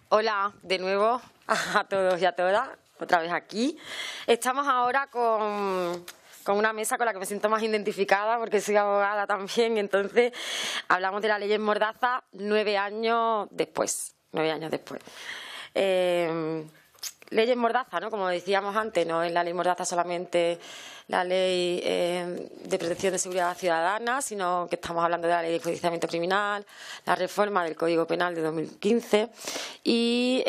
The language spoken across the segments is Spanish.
Hola de nuevo a todos y a todas, otra vez aquí. Estamos ahora con una mesa con la que me siento más identificada porque soy abogada también, y entonces hablamos de la ley Mordaza 9 años después. 9 años después. Leyes Mordaza, ¿no? Como decíamos antes, no es la ley Mordaza solamente la ley de protección de seguridad ciudadana, sino que estamos hablando de la ley de enjuiciamiento criminal, la reforma del Código Penal de 2015 y,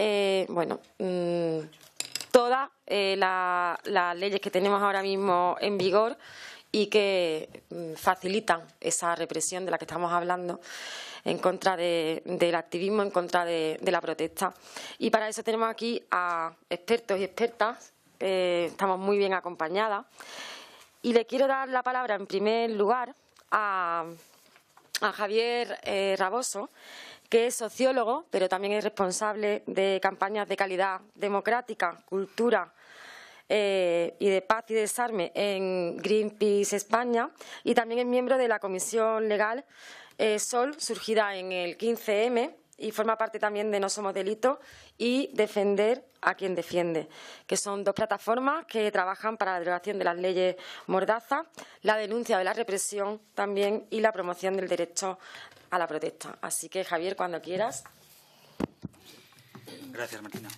todas las leyes que tenemos ahora mismo en vigor y que facilitan esa represión de la que estamos hablando en contra del activismo, en contra de la protesta. Y para eso tenemos aquí a expertos y expertas, estamos muy bien acompañadas. Y le quiero dar la palabra en primer lugar a Javier Raboso, que es sociólogo, pero también es responsable de campañas de calidad democrática, cultura y de paz y desarme en Greenpeace España, y también es miembro de la Comisión Legal Sol, surgida en el 15M, y forma parte también de No Somos Delito y Defender a quien defiende, que son dos plataformas que trabajan para la derogación de las leyes Mordaza, la denuncia de la represión también y la promoción del derecho a la protesta. Así que, Javier, cuando quieras. Gracias, Martina.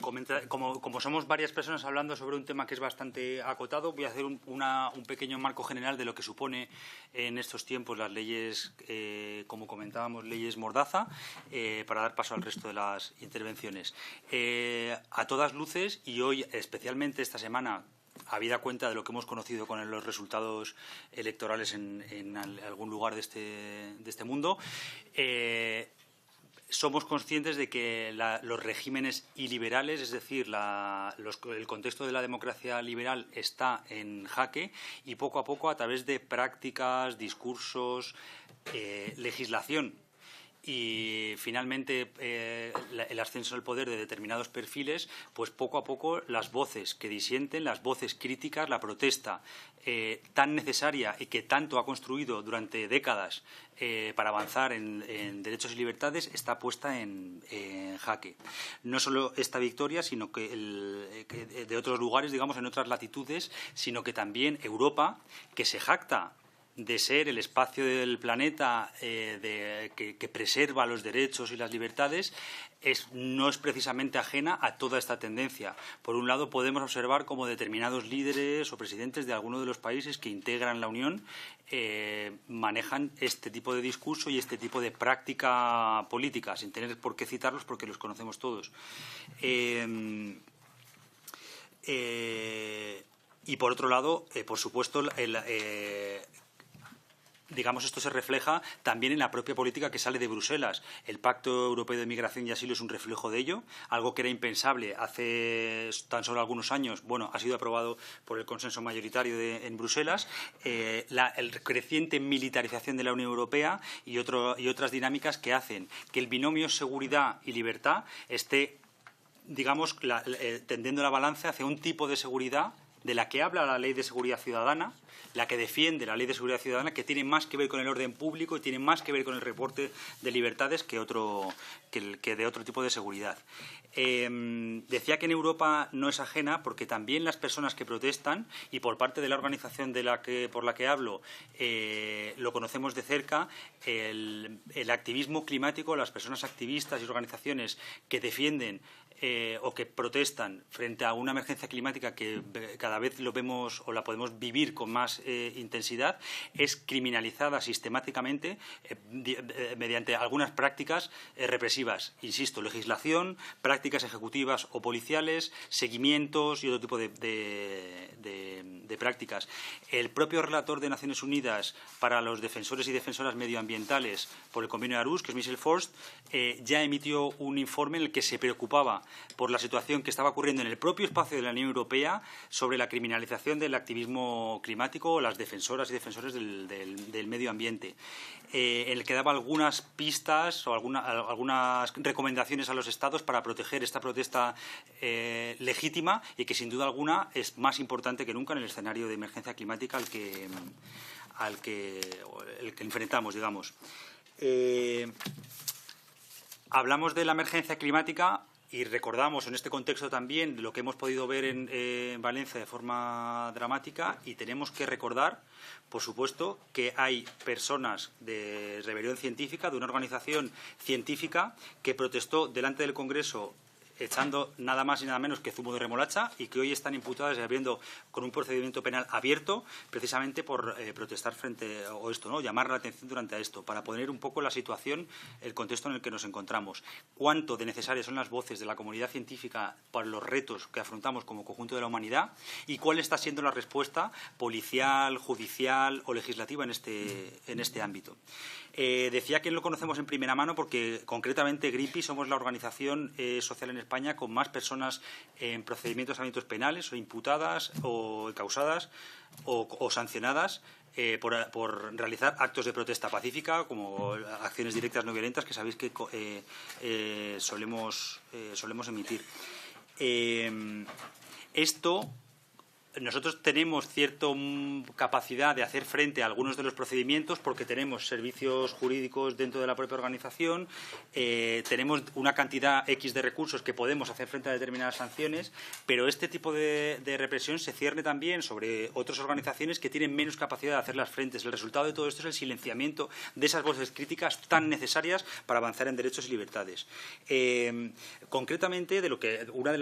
Como somos varias personas hablando sobre un tema que es bastante acotado, voy a hacer un pequeño marco general de lo que supone en estos tiempos las leyes, como comentábamos, leyes Mordaza, para dar paso al resto de las intervenciones. A todas luces, y hoy especialmente esta semana, habida cuenta de lo que hemos conocido con los resultados electorales en algún lugar de este mundo, somos conscientes de que los regímenes iliberales, es decir, el contexto de la democracia liberal está en jaque, y poco a poco, a través de prácticas, discursos, legislación y finalmente el ascenso al poder de determinados perfiles, pues poco a poco las voces que disienten, las voces críticas, la protesta tan necesaria y que tanto ha construido durante décadas para avanzar en derechos y libertades, está puesta en jaque. No solo esta victoria, sino que de otros lugares, digamos, en otras latitudes, sino que también Europa, que se jacta de ser el espacio del planeta que preserva los derechos y las libertades, no es precisamente ajena a toda esta tendencia. Por un lado, podemos observar cómo determinados líderes o presidentes de algunos de los países que integran la Unión manejan este tipo de discurso y este tipo de práctica política, sin tener por qué citarlos porque los conocemos todos. Y por otro lado, por supuesto, digamos, esto se refleja también en la propia política que sale de Bruselas. El Pacto Europeo de Migración y Asilo es un reflejo de ello, algo que era impensable hace tan solo algunos años. Bueno, ha sido aprobado por el consenso mayoritario en Bruselas. El creciente militarización de la Unión Europea y otras dinámicas que hacen que el binomio seguridad y libertad esté, digamos, tendiendo la balanza hacia un tipo de seguridad de la que habla la Ley de Seguridad Ciudadana, la que defiende la Ley de Seguridad Ciudadana, que tiene más que ver con el orden público y tiene más que ver con el reporte de libertades que de otro tipo de seguridad. Decía que en Europa no es ajena porque también las personas que protestan, y por parte de la organización por la que hablo, lo conocemos de cerca, el activismo climático, las personas activistas y organizaciones que defienden o que protestan frente a una emergencia climática que cada vez lo vemos o la podemos vivir con más intensidad, es criminalizada sistemáticamente mediante algunas prácticas represivas. Insisto, legislación, prácticas ejecutivas o policiales, seguimientos y otro tipo de prácticas. El propio relator de Naciones Unidas para los defensores y defensoras medioambientales por el Convenio de Aarhus, que es Michel Forst, ya emitió un informe en el que se preocupaba por la situación que estaba ocurriendo en el propio espacio de la Unión Europea sobre la criminalización del activismo climático o las defensoras y defensores del medio ambiente, en el que daba algunas pistas o algunas recomendaciones a los Estados para proteger esta protesta legítima y que, sin duda alguna, es más importante que nunca en el escenario de emergencia climática el que enfrentamos, digamos. Hablamos de la emergencia climática y recordamos en este contexto también lo que hemos podido ver en Valencia de forma dramática, y tenemos que recordar, por supuesto, que hay personas de Rebelión Científica, de una organización científica que protestó delante del Congreso echando nada más y nada menos que zumo de remolacha, y que hoy están imputadas y abriendo con un procedimiento penal abierto precisamente por protestar frente a esto, ¿no? Llamar la atención durante esto, para poner un poco la situación, el contexto en el que nos encontramos. Cuánto de necesarias son las voces de la comunidad científica para los retos que afrontamos como conjunto de la humanidad, y cuál está siendo la respuesta policial, judicial o legislativa en este ámbito. Decía que lo conocemos en primera mano porque, concretamente, Greenpeace somos la organización social en España con más personas en procedimientos penales o imputadas o causadas o sancionadas por realizar actos de protesta pacífica, como acciones directas no violentas, que sabéis que solemos emitir. Nosotros tenemos cierta capacidad de hacer frente a algunos de los procedimientos porque tenemos servicios jurídicos dentro de la propia organización, tenemos una cantidad X de recursos que podemos hacer frente a determinadas sanciones, pero este tipo de represión se cierne también sobre otras organizaciones que tienen menos capacidad de hacer las frentes. El resultado de todo esto es el silenciamiento de esas voces críticas tan necesarias para avanzar en derechos y libertades. Concretamente, una de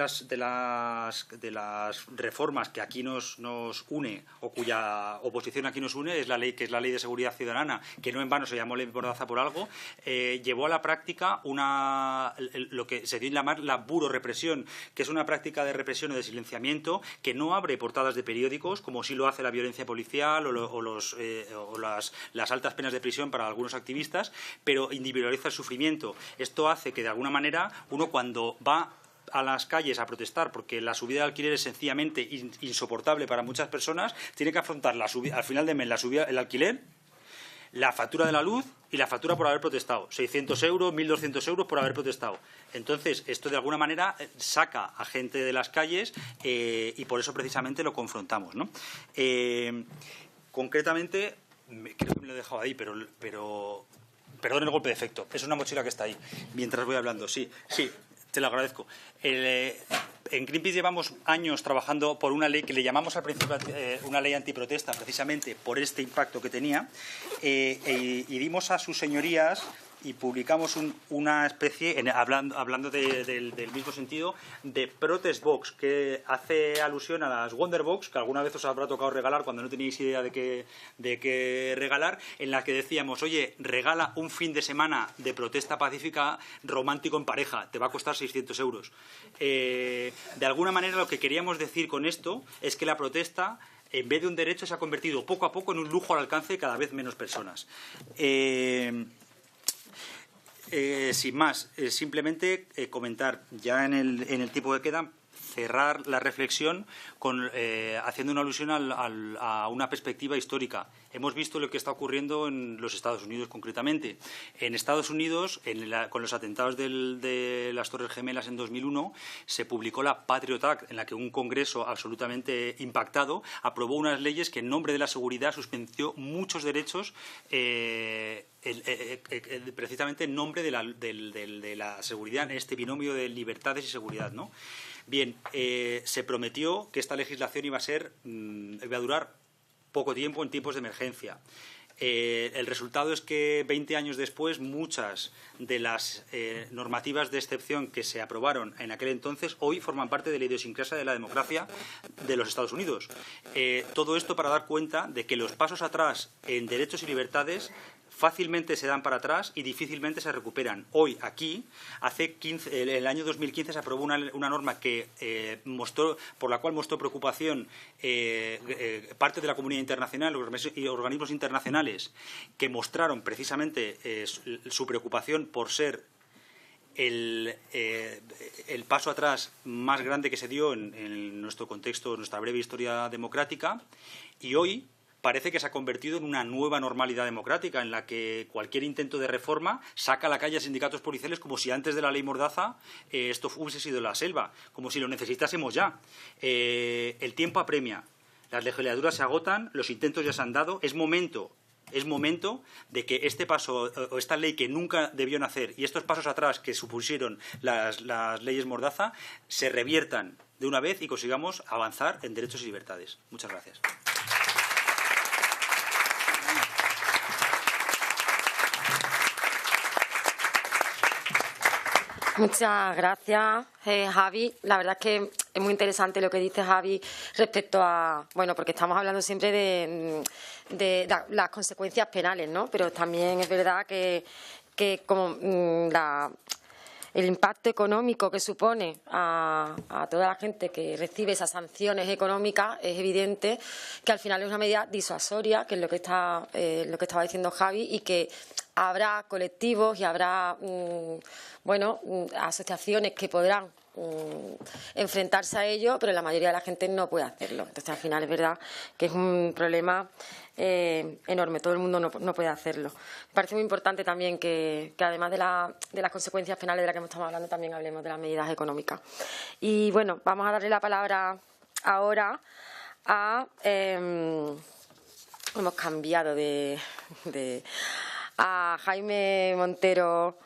las reformas que aquí nos une, o cuya oposición aquí nos une, es la ley, que es la Ley de Seguridad Ciudadana, que no en vano se llamó Ley Mordaza por algo. Llevó a la práctica lo que se dio en llamar la burorepresión, que es una práctica de represión o de silenciamiento que no abre portadas de periódicos, como sí lo hace la violencia policial o las altas penas de prisión para algunos activistas, pero individualiza el sufrimiento. Esto hace que, de alguna manera, uno, cuando va a las calles a protestar porque la subida de alquiler es sencillamente insoportable para muchas personas, tiene que afrontar al final de mes la subida del alquiler, la factura de la luz y la factura por haber protestado. 600 euros, 1.200 euros por haber protestado. Entonces, esto de alguna manera saca a gente de las calles y por eso precisamente lo confrontamos, ¿no? Concretamente, creo que me lo he dejado ahí, pero perdón el golpe de efecto. Es una mochila que está ahí mientras voy hablando. Sí. Te lo agradezco. En Greenpeace llevamos años trabajando por una ley que le llamamos al principio una ley antiprotesta, precisamente por este impacto que tenía, y dimos a sus señorías y publicamos una especie, hablando del mismo sentido, de Protest Box, que hace alusión a las Wonder Box, que alguna vez os habrá tocado regalar cuando no teníais idea de qué regalar, en la que decíamos, oye, regala un fin de semana de protesta pacífica romántico en pareja, te va a costar 600 euros. De alguna manera, lo que queríamos decir con esto es que la protesta, en vez de un derecho, se ha convertido poco a poco en un lujo al alcance de cada vez menos personas. Sin más, simplemente comentar ya en el tiempo que queda, cerrar la reflexión haciendo una alusión a una perspectiva histórica. Hemos visto lo que está ocurriendo en los Estados Unidos concretamente. En Estados Unidos, con los atentados de las Torres Gemelas en 2001, se publicó la Patriot Act, en la que un Congreso absolutamente impactado aprobó unas leyes que, en nombre de la seguridad, suspendió muchos derechos, precisamente en nombre de la seguridad, en este binomio de libertades y seguridad, ¿no? Bien, se prometió que esta legislación iba a durar poco tiempo, en tiempos de emergencia. El resultado es que 20 años después, muchas de las normativas de excepción que se aprobaron en aquel entonces hoy forman parte de la idiosincrasia de la democracia de los Estados Unidos. Todo esto para dar cuenta de que los pasos atrás en derechos y libertades fácilmente se dan para atrás y difícilmente se recuperan. Hoy, aquí, el año 2015 se aprobó una norma que por la cual mostró preocupación parte de la comunidad internacional y organismos internacionales, que mostraron precisamente su preocupación por ser el paso atrás más grande que se dio en nuestro contexto, en nuestra breve historia democrática, y hoy parece que se ha convertido en una nueva normalidad democrática en la que cualquier intento de reforma saca a la calle a sindicatos policiales como si antes de la ley Mordaza esto hubiese sido la selva, como si lo necesitásemos ya. El tiempo apremia, las legislaturas se agotan, los intentos ya se han dado, es momento Es momento de que este paso o esta ley que nunca debió nacer y estos pasos atrás que supusieron las leyes Mordaza se reviertan de una vez y consigamos avanzar en derechos y libertades. Muchas gracias. Muchas gracias, Javi. La verdad es que es muy interesante lo que dice Javi respecto a, bueno, porque estamos hablando siempre de las consecuencias penales, ¿no? Pero también es verdad que como el impacto económico que supone a toda la gente que recibe esas sanciones económicas, es evidente que al final es una medida disuasoria, que es lo que estaba diciendo Javi, y que habrá colectivos y habrá asociaciones que podrán enfrentarse a ello, pero la mayoría de la gente no puede hacerlo. Entonces, al final es verdad que es un problema enorme. Todo el mundo no puede hacerlo. Me parece muy importante también que además de las consecuencias penales de las que estamos hablando, también hablemos de las medidas económicas. Y bueno, vamos a darle la palabra ahora a... hemos cambiado a Jaime Montero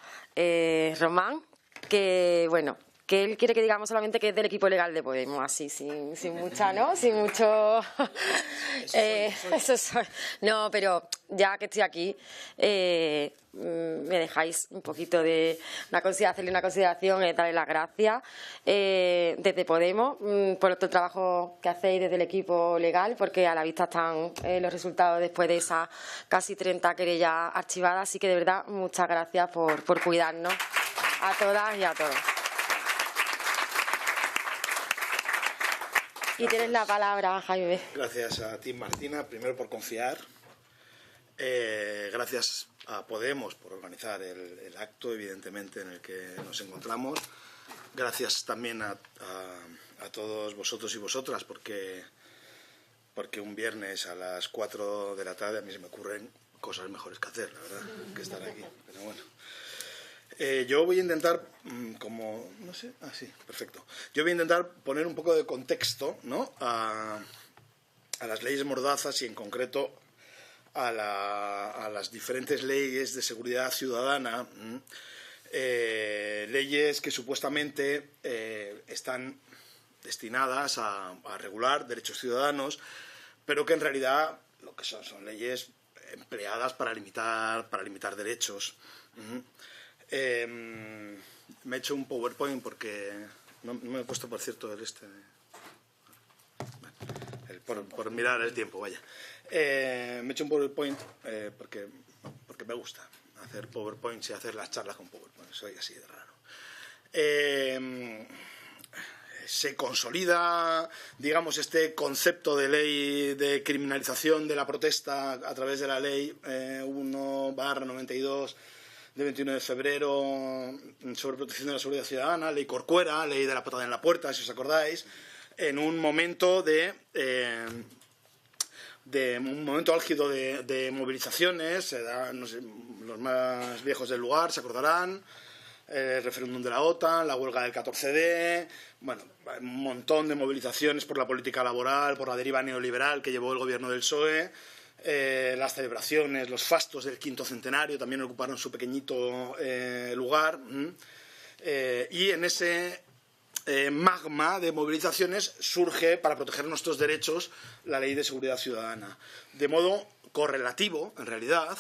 Román, que bueno, que él quiere que digamos solamente que es del equipo legal de Podemos, así, sin mucha, ¿no? Sin mucho... Eso soy. No, pero ya que estoy aquí, me dejáis un poquito de hacerle una consideración, darle las gracias desde Podemos por todo el trabajo que hacéis desde el equipo legal, porque a la vista están los resultados después de esas casi 30 querellas archivadas. Así que, de verdad, muchas gracias por cuidarnos a todas y a todos. Y tienes la palabra, Jaime. Gracias a ti, Martina, primero por confiar. Gracias a Podemos por organizar el acto, evidentemente, en el que nos encontramos. Gracias también a todos vosotros y vosotras, porque un viernes a las 4 de la tarde a mí se me ocurren cosas mejores que hacer, la verdad, que estar aquí. Pero bueno. Yo voy a intentar, perfecto. Yo voy a intentar poner un poco de contexto, ¿no?, a las leyes mordazas y en concreto a las diferentes leyes de seguridad ciudadana, leyes que supuestamente están destinadas a regular derechos ciudadanos, pero que en realidad lo que son leyes empleadas para limitar derechos. Me he hecho un PowerPoint porque no me he puesto, por cierto, por mirar el tiempo, vaya. Me he hecho un PowerPoint porque me gusta hacer PowerPoints y hacer las charlas con PowerPoint. Soy así de raro. Se consolida, digamos, este concepto de ley de criminalización de la protesta a través de la ley 1/92 de 21 de febrero sobre protección de la seguridad ciudadana, ley Corcuera, ley de la patada en la puerta, si os acordáis, en un momento un momento álgido de movilizaciones. Los más viejos del lugar se acordarán, el referéndum de la OTAN, la huelga del 14D, bueno, un montón de movilizaciones por la política laboral, por la deriva neoliberal que llevó el gobierno del PSOE. Las celebraciones, los fastos del 5º centenario también ocuparon su pequeñito lugar. Y en ese magma de movilizaciones surge, para proteger nuestros derechos, la Ley de Seguridad Ciudadana. De modo correlativo, en realidad,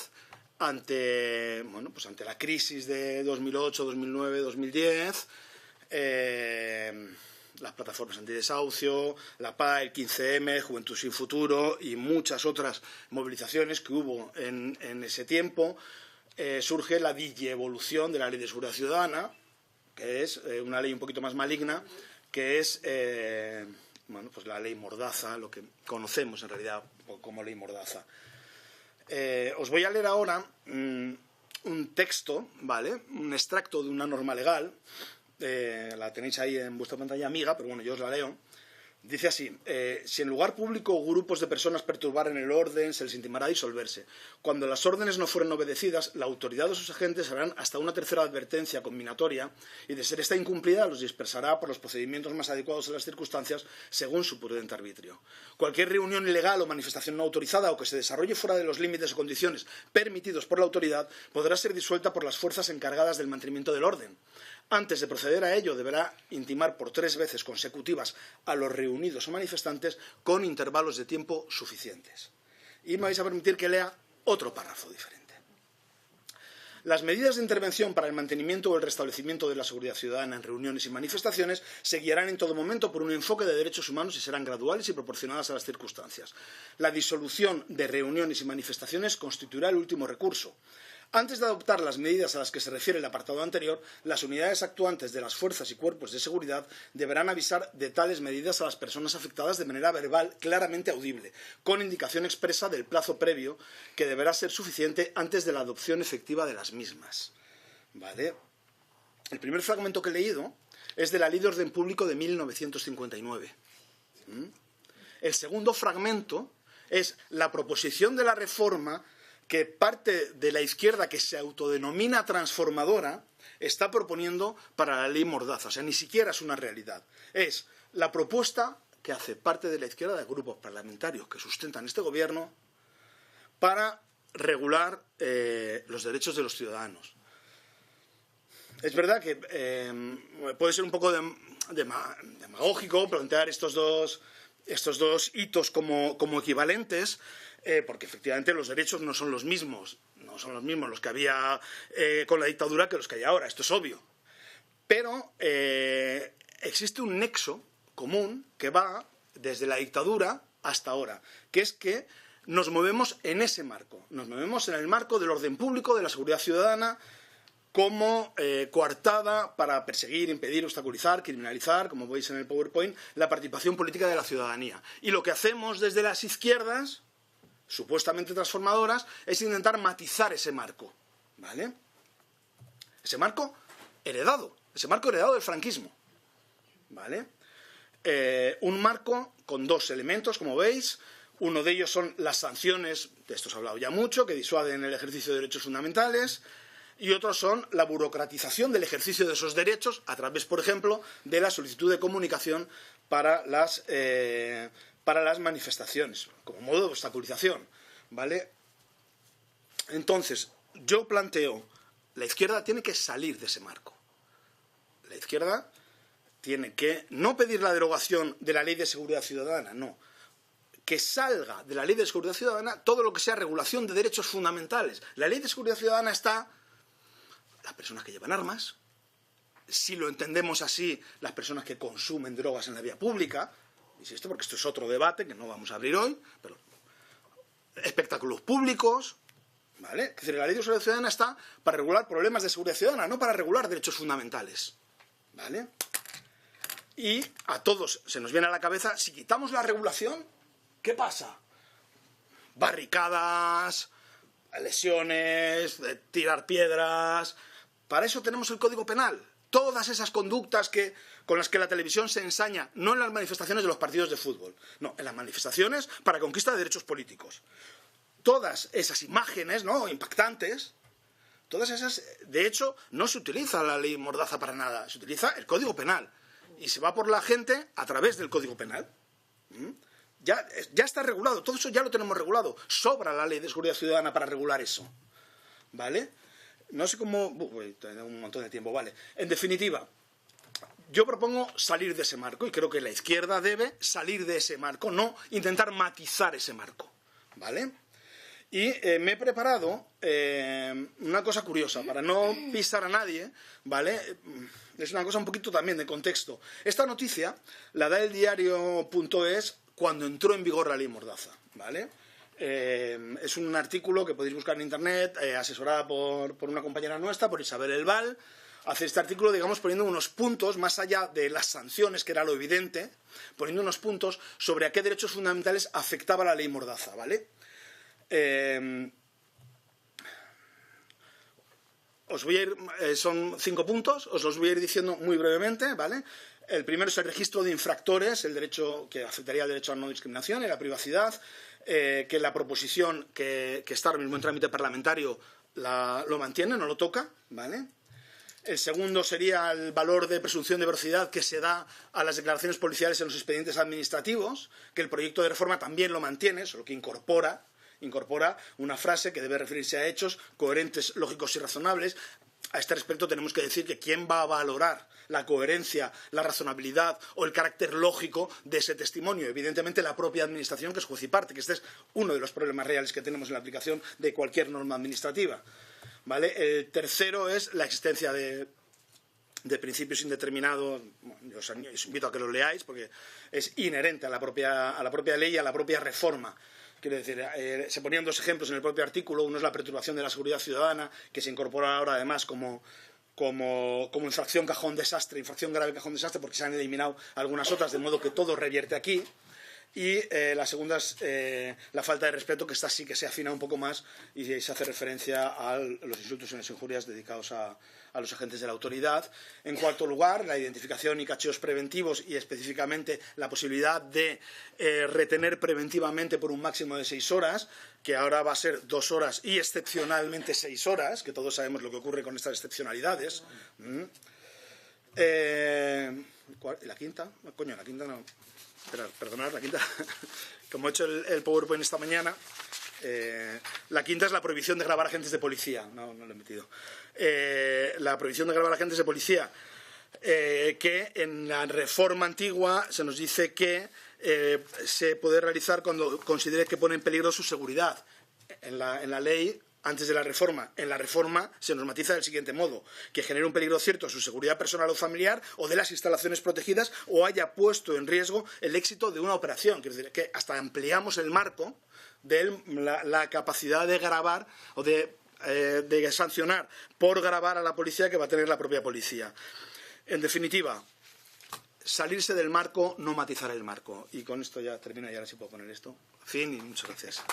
ante la crisis de 2008, 2009, 2010, las plataformas antidesahucio, la PA, el 15M, Juventud sin Futuro y muchas otras movilizaciones que hubo en ese tiempo, surge la digievolución de la Ley de Seguridad Ciudadana, que es una ley un poquito más maligna, que es la ley Mordaza, lo que conocemos en realidad como ley Mordaza. Os voy a leer ahora un texto, ¿vale?, un extracto de una norma legal. La tenéis ahí en vuestra pantalla amiga, pero bueno, yo os la leo, Dice así, si en lugar público o grupos de personas perturbaren el orden, se les intimará a disolverse. Cuando las órdenes no fueren obedecidas, la autoridad o sus agentes harán hasta una tercera advertencia combinatoria y, de ser esta incumplida, los dispersará por los procedimientos más adecuados a las circunstancias según su prudente arbitrio. Cualquier reunión ilegal o manifestación no autorizada o que se desarrolle fuera de los límites o condiciones permitidos por la autoridad podrá ser disuelta por las fuerzas encargadas del mantenimiento del orden. Antes de proceder a ello, deberá intimar por 3 veces consecutivas a los reunidos o manifestantes con intervalos de tiempo suficientes. Y me vais a permitir que lea otro párrafo diferente. Las medidas de intervención para el mantenimiento o el restablecimiento de la seguridad ciudadana en reuniones y manifestaciones se guiarán en todo momento por un enfoque de derechos humanos y serán graduales y proporcionadas a las circunstancias. La disolución de reuniones y manifestaciones constituirá el último recurso. Antes de adoptar las medidas a las que se refiere el apartado anterior, las unidades actuantes de las fuerzas y cuerpos de seguridad deberán avisar de tales medidas a las personas afectadas de manera verbal claramente audible, con indicación expresa del plazo previo que deberá ser suficiente antes de la adopción efectiva de las mismas. ¿Vale? El primer fragmento que he leído es de la Ley de Orden Público de 1959. El segundo fragmento es la proposición de la reforma que parte de la izquierda, que se autodenomina transformadora, está proponiendo para la ley Mordaza. O sea, ni siquiera es una realidad. Es la propuesta que hace parte de la izquierda, de grupos parlamentarios que sustentan este gobierno, para regular los derechos de los ciudadanos. Es verdad que puede ser un poco demagógico plantear estos dos hitos como equivalentes, porque efectivamente los derechos no son los mismos los que había con la dictadura que los que hay ahora, esto es obvio. Pero existe un nexo común que va desde la dictadura hasta ahora, que es que nos movemos en ese marco, nos movemos en el marco del orden público, de la seguridad ciudadana, como coartada para perseguir, impedir, obstaculizar, criminalizar, como veis en el PowerPoint, la participación política de la ciudadanía. Y lo que hacemos desde las izquierdas, supuestamente transformadoras, es intentar matizar ese marco, ¿vale? Ese marco heredado del franquismo, ¿vale? Un marco con 2 elementos, como veis. Uno de ellos son las sanciones, de esto se ha hablado ya mucho, que disuaden el ejercicio de derechos fundamentales, y otros son la burocratización del ejercicio de esos derechos a través, por ejemplo, de la solicitud de comunicación para las manifestaciones, como modo de obstaculización, ¿vale? Entonces, yo planteo, la izquierda tiene que salir de ese marco. La izquierda tiene que no pedir la derogación de la Ley de Seguridad Ciudadana, no. Que salga de la Ley de Seguridad Ciudadana todo lo que sea regulación de derechos fundamentales. La Ley de Seguridad Ciudadana está las personas que llevan armas, si lo entendemos así, las personas que consumen drogas en la vía pública, insisto, porque esto es otro debate que no vamos a abrir hoy, pero espectáculos públicos, ¿vale? Es decir, la Ley de Seguridad Ciudadana está para regular problemas de seguridad ciudadana, no para regular derechos fundamentales, ¿vale? Y a todos se nos viene a la cabeza, si quitamos la regulación, ¿qué pasa? Barricadas, lesiones, tirar piedras. Para eso tenemos el Código Penal. Todas esas conductas con las que la televisión se ensaña, no en las manifestaciones de los partidos de fútbol, no, en las manifestaciones para conquista de derechos políticos. Todas esas imágenes, ¿no?, impactantes, todas esas, de hecho, no se utiliza la ley Mordaza para nada, se utiliza el Código Penal. Y se va por la gente a través del Código Penal. Ya está regulado, todo eso ya lo tenemos regulado. Sobra la Ley de Seguridad Ciudadana para regular eso, ¿vale? No sé cómo... tengo un montón de tiempo, vale. En definitiva, yo propongo salir de ese marco y creo que la izquierda debe salir de ese marco, no intentar matizar ese marco, ¿vale? Y me he preparado una cosa curiosa, para no pisar a nadie, ¿vale? Es una cosa un poquito también de contexto. Esta noticia la da el diario.es cuando entró en vigor la ley Mordaza, ¿vale? Es un artículo que podéis buscar en internet, asesorada por una compañera nuestra, por Isabel Elval. Hace este artículo, digamos, poniendo unos puntos, más allá de las sanciones, que era lo evidente, poniendo unos puntos sobre a qué derechos fundamentales afectaba la ley Mordaza, ¿vale? os voy a ir, son 5 puntos, os los voy a ir diciendo muy brevemente, ¿vale? El primero es el registro de infractores, el derecho que afectaría al derecho a la no discriminación y a la privacidad, que la proposición que está ahora mismo en trámite parlamentario lo mantiene, no lo toca, ¿vale? El segundo sería el valor de presunción de veracidad que se da a las declaraciones policiales en los expedientes administrativos, que el proyecto de reforma también lo mantiene, solo que incorpora una frase que debe referirse a hechos coherentes, lógicos y razonables. A este respecto tenemos que decir que quién va a valorar la coherencia, la razonabilidad o el carácter lógico de ese testimonio. Evidentemente la propia Administración, que es juez y parte, que este es uno de los problemas reales que tenemos en la aplicación de cualquier norma administrativa, ¿vale? El tercero es la existencia de principios indeterminados. Bueno, os invito a que lo leáis porque es inherente a la propia ley y a la propia reforma. Quiero decir, se ponían 2 ejemplos en el propio artículo. Uno es la perturbación de la seguridad ciudadana, que se incorpora ahora además como infracción cajón desastre, infracción grave cajón desastre, porque se han eliminado algunas otras, de modo que todo revierte aquí. Y la segunda es la falta de respeto, que esta sí que se afina un poco más y se hace referencia a los insultos y las injurias dedicados a los agentes de la autoridad. En cuarto lugar, la identificación y cacheos preventivos y específicamente la posibilidad de retener preventivamente por un máximo de 6 horas, que ahora va a ser 2 horas y excepcionalmente 6 horas, que todos sabemos lo que ocurre con estas excepcionalidades. ¿La quinta? Coño, la quinta no. Perdonad, la quinta, como he hecho el PowerPoint esta mañana, la quinta es la prohibición de grabar agentes de policía. No lo he metido. La prohibición de grabar agentes de policía, que en la reforma antigua se nos dice que se puede realizar cuando considere que pone en peligro su seguridad. En la ley, antes de la reforma, en la reforma se nos matiza del siguiente modo: que genere un peligro cierto a su seguridad personal o familiar o de las instalaciones protegidas o haya puesto en riesgo el éxito de una operación. Quiero decir que hasta ampliamos el marco de la capacidad de grabar o de sancionar por grabar a la policía que va a tener la propia policía. En definitiva, salirse del marco, no matizar el marco. Y con esto ya termino y ahora sí puedo poner esto. Fin y muchas gracias.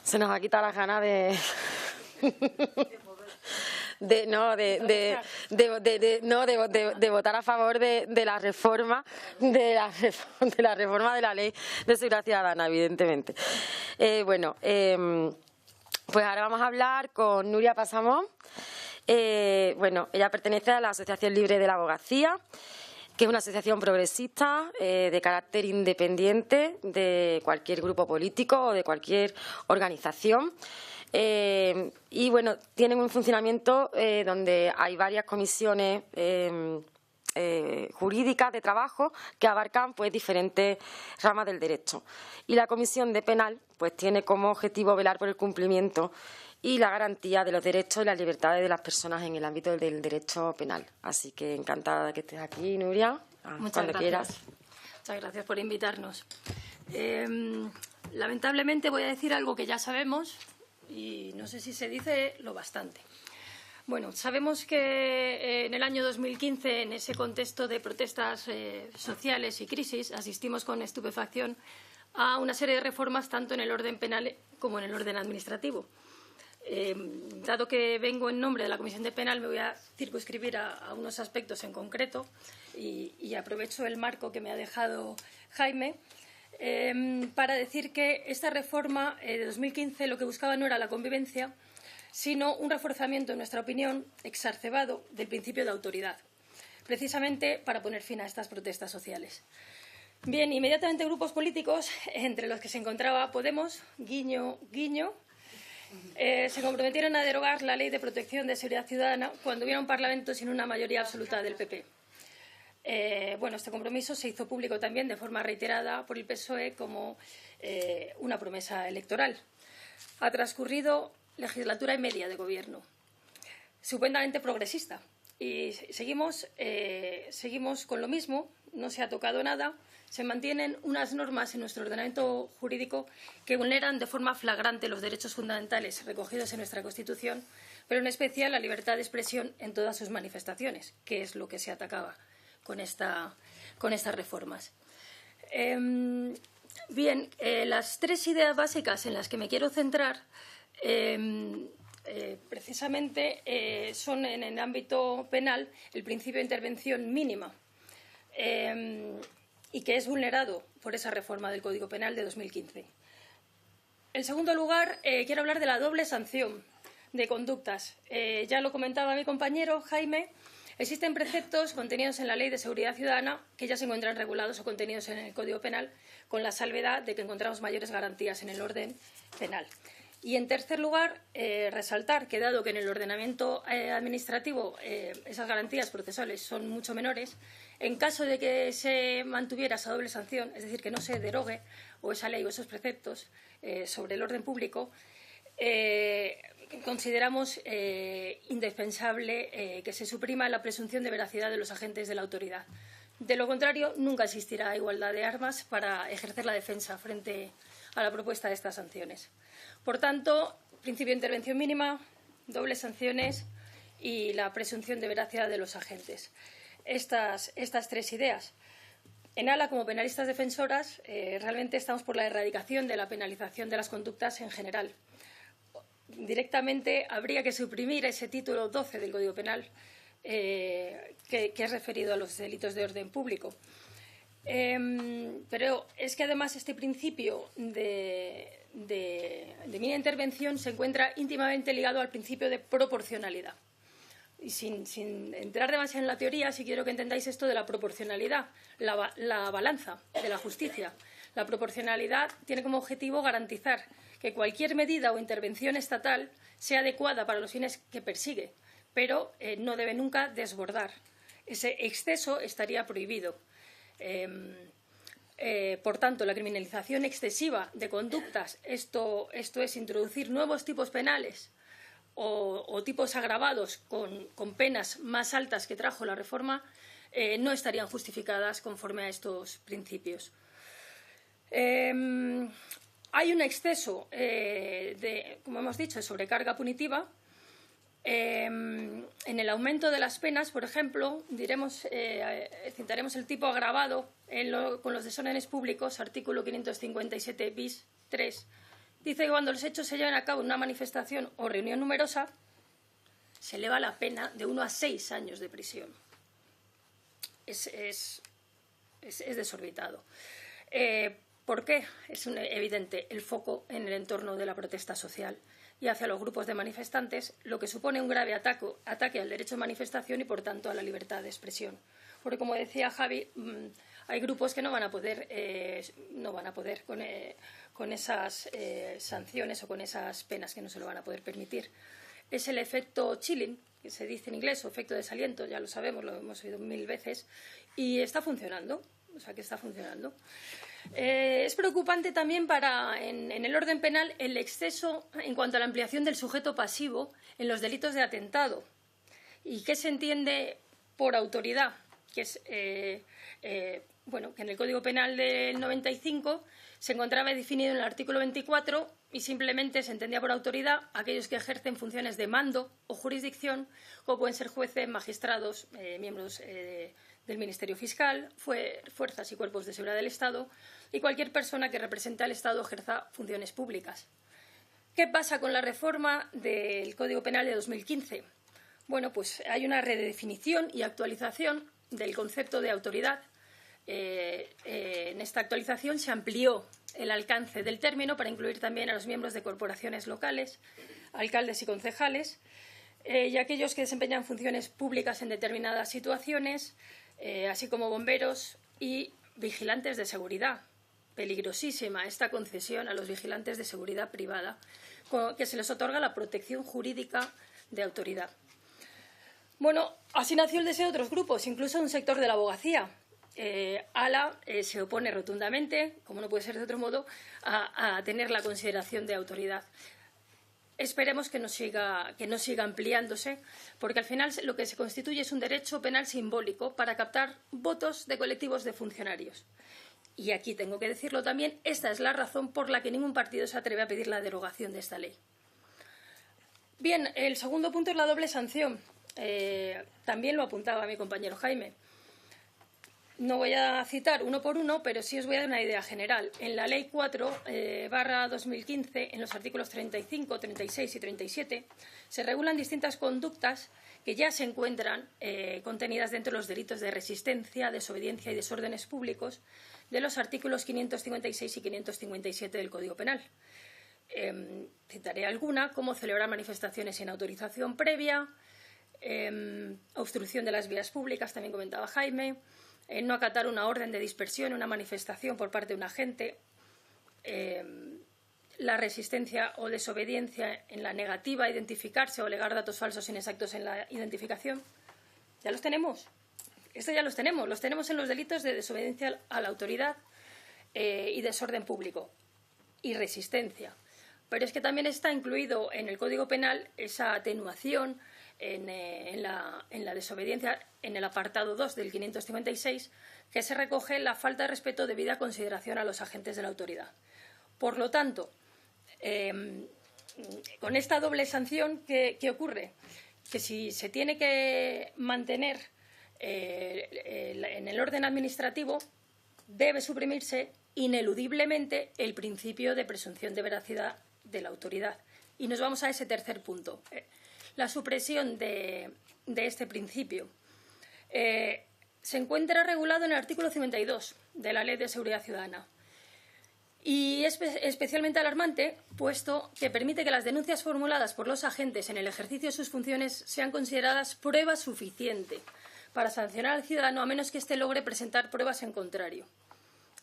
Se nos ha quitado las ganas de votar a favor de la reforma de la ley de seguridad ciudadana, evidentemente. Pues ahora vamos a hablar con Nuria Pasamón. Ella pertenece a la Asociación Libre de la Abogacía, que es una asociación progresista de carácter independiente de cualquier grupo político o de cualquier organización. Tienen un funcionamiento donde hay varias comisiones jurídicas de trabajo que abarcan pues diferentes ramas del derecho. Y la Comisión de Penal pues tiene como objetivo velar por el cumplimiento y la garantía de los derechos y las libertades de las personas en el ámbito del derecho penal. Así que encantada de que estés aquí, Nuria. Muchas gracias. Muchas gracias por invitarnos. Lamentablemente voy a decir algo que ya sabemos y no sé si se dice lo bastante. Bueno, sabemos que en el año 2015, en ese contexto de protestas sociales y crisis, asistimos con estupefacción a una serie de reformas tanto en el orden penal como en el orden administrativo. Dado que vengo en nombre de la Comisión de Penal, me voy a circunscribir a unos aspectos en concreto y aprovecho el marco que me ha dejado Jaime para decir que esta reforma de 2015 lo que buscaba no era la convivencia, sino un reforzamiento, en nuestra opinión, exacerbado del principio de autoridad, precisamente para poner fin a estas protestas sociales. Bien, inmediatamente grupos políticos, entre los que se encontraba Podemos, guiño, guiño, se comprometieron a derogar la Ley de Protección de Seguridad Ciudadana cuando hubiera un Parlamento sin una mayoría absoluta del PP. Este compromiso se hizo público también de forma reiterada por el PSOE como una promesa electoral. Ha transcurrido legislatura y media de gobierno, estupendamente progresista, y seguimos con lo mismo, no se ha tocado nada. Se mantienen unas normas en nuestro ordenamiento jurídico que vulneran de forma flagrante los derechos fundamentales recogidos en nuestra Constitución, pero en especial la libertad de expresión en todas sus manifestaciones, que es lo que se atacaba con estas reformas. Bien, las tres ideas básicas en las que me quiero centrar precisamente son en el ámbito penal el principio de intervención mínima y que es vulnerado por esa reforma del Código Penal de 2015. En segundo lugar, quiero hablar de la doble sanción de conductas. Ya lo comentaba mi compañero Jaime, existen preceptos contenidos en la Ley de Seguridad Ciudadana que ya se encuentran regulados o contenidos en el Código Penal, con la salvedad de que encontramos mayores garantías en el orden penal. Y, en tercer lugar, resaltar que, dado que en el ordenamiento administrativo esas garantías procesales son mucho menores, en caso de que se mantuviera esa doble sanción, es decir, que no se derogue o esa ley o esos preceptos sobre el orden público, consideramos indispensable que se suprima la presunción de veracidad de los agentes de la autoridad. De lo contrario, nunca existirá igualdad de armas para ejercer la defensa frente a la propuesta de estas sanciones. Por tanto, principio de intervención mínima, dobles sanciones y la presunción de veracidad de los agentes. Estas tres ideas. En ALA, como penalistas defensoras, realmente estamos por la erradicación de la penalización de las conductas en general. Directamente habría que suprimir ese título 12 del Código Penal que es referido a los delitos de orden público. Pero es que además este principio de mínima intervención se encuentra íntimamente ligado al principio de proporcionalidad. Y sin entrar demasiado en la teoría, sí quiero que entendáis esto de la proporcionalidad, la balanza de la justicia. La proporcionalidad tiene como objetivo garantizar que cualquier medida o intervención estatal sea adecuada para los fines que persigue, pero no debe nunca desbordar. Ese exceso estaría prohibido. Por tanto, la criminalización excesiva de conductas, esto es introducir nuevos tipos penales o tipos agravados con penas más altas que trajo la reforma, no estarían justificadas conforme a estos principios. Hay un exceso como hemos dicho, de sobrecarga punitiva. En el aumento de las penas, por ejemplo, citaremos el tipo agravado con los desórdenes públicos, artículo 557 bis 3. Dice que cuando los hechos se lleven a cabo en una manifestación o reunión numerosa, se eleva la pena de 1 a 6 años de prisión. Es desorbitado. ¿Por qué? Es evidente el foco en el entorno de la protesta social y hacia los grupos de manifestantes, lo que supone un grave ataque al derecho de manifestación y, por tanto, a la libertad de expresión. Porque, como decía Javi, hay grupos que no van a poder con esas sanciones o con esas penas, que no se lo van a poder permitir. Es el efecto chilling, que se dice en inglés, o efecto desaliento, ya lo sabemos, lo hemos oído 1000 veces, y está funcionando, o sea que está funcionando. Es preocupante también en el orden penal el exceso en cuanto a la ampliación del sujeto pasivo en los delitos de atentado. ¿Y qué se entiende por autoridad? Que es, que en el Código Penal del 95 se encontraba definido en el artículo 24 y simplemente se entendía por autoridad aquellos que ejercen funciones de mando o jurisdicción, como pueden ser jueces, magistrados, miembros del Ministerio Fiscal, fuerzas y cuerpos de seguridad del Estado y cualquier persona que represente al Estado o ejerza funciones públicas. ¿Qué pasa con la reforma del Código Penal de 2015? Bueno, pues hay una redefinición y actualización del concepto de autoridad. En esta actualización se amplió el alcance del término para incluir también a los miembros de corporaciones locales, alcaldes y concejales, y aquellos que desempeñan funciones públicas en determinadas situaciones, así como bomberos y vigilantes de seguridad. Peligrosísima esta concesión a los vigilantes de seguridad privada, que se les otorga la protección jurídica de autoridad. Bueno, así nació el deseo de otros grupos, incluso un sector de la abogacía. ALA se opone rotundamente, como no puede ser de otro modo, a tener la consideración de autoridad. Esperemos que no siga ampliándose, porque al final lo que se constituye es un derecho penal simbólico para captar votos de colectivos de funcionarios. Y aquí tengo que decirlo también, esta es la razón por la que ningún partido se atreve a pedir la derogación de esta ley. Bien, el segundo punto es la doble sanción. También lo apuntaba mi compañero Jaime. No voy a citar uno por uno, pero sí os voy a dar una idea general. En la Ley 4/2015, en los artículos 35, 36 y 37, se regulan distintas conductas que ya se encuentran contenidas dentro de los delitos de resistencia, desobediencia y desórdenes públicos de los artículos 556 y 557 del Código Penal. Citaré alguna, como celebrar manifestaciones sin autorización previa, obstrucción de las vías públicas, también comentaba Jaime, no acatar una orden de dispersión, una manifestación por parte de un agente, la resistencia o desobediencia en la negativa a identificarse o alegar datos falsos inexactos en la identificación. Ya los tenemos. Esto ya los tenemos en los delitos de desobediencia a la autoridad y desorden público y resistencia. Pero es que también está incluido en el Código Penal esa atenuación en la desobediencia, en el apartado 2 del 556, que se recoge la falta de respeto debida consideración a los agentes de la autoridad. Por lo tanto, con esta doble sanción, ¿qué ocurre? Que si se tiene que mantener en el orden administrativo, debe suprimirse ineludiblemente el principio de presunción de veracidad de la autoridad. Y nos vamos a ese tercer punto. La supresión de este principio se encuentra regulado en el artículo 52 de la Ley de Seguridad Ciudadana. Y es especialmente alarmante, puesto que permite que las denuncias formuladas por los agentes en el ejercicio de sus funciones sean consideradas prueba suficiente para sancionar al ciudadano, a menos que éste logre presentar pruebas en contrario.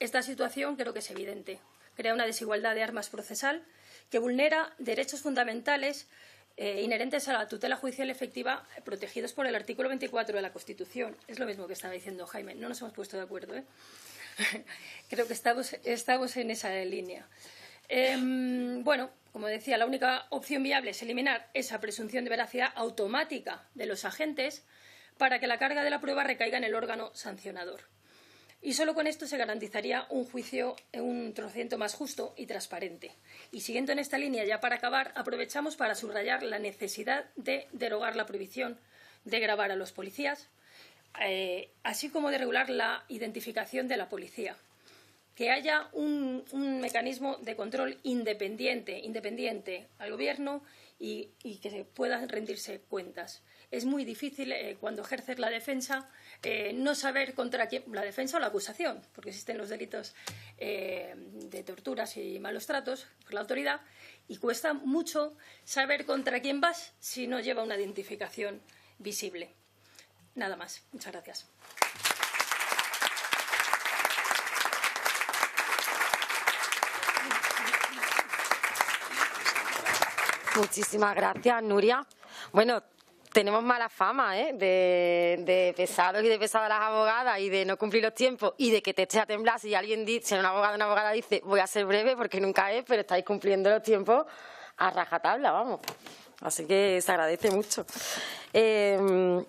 Esta situación creo que es evidente. Crea una desigualdad de armas procesal que vulnera derechos fundamentales inherentes a la tutela judicial efectiva protegidos por el artículo 24 de la Constitución. Es lo mismo que estaba diciendo Jaime. No nos hemos puesto de acuerdo, ¿eh? Creo que estamos en esa línea. Bueno, como decía, la única opción viable es eliminar esa presunción de veracidad automática de los agentes para que la carga de la prueba recaiga en el órgano sancionador. Y solo con esto se garantizaría un juicio un trociento más justo y transparente. Y siguiendo en esta línea, ya para acabar, aprovechamos para subrayar la necesidad de derogar la prohibición de gravar a los policías, así como de regular la identificación de la policía. Que haya un mecanismo de control independiente al Gobierno y que se puedan rendirse cuentas. Es muy difícil cuando ejerces la defensa no saber contra quién, la defensa o la acusación, porque existen los delitos de torturas y malos tratos por la autoridad, y cuesta mucho saber contra quién vas si no lleva una identificación visible. Nada más. Muchas gracias. Muchísimas gracias, Nuria. Bueno, tenemos mala fama de pesados y de pesadas las abogadas y de no cumplir los tiempos y de que te eches a temblar si alguien dice, si un abogado o una abogada dice voy a ser breve porque nunca es, pero estáis cumpliendo los tiempos a rajatabla, vamos. Así que se agradece mucho.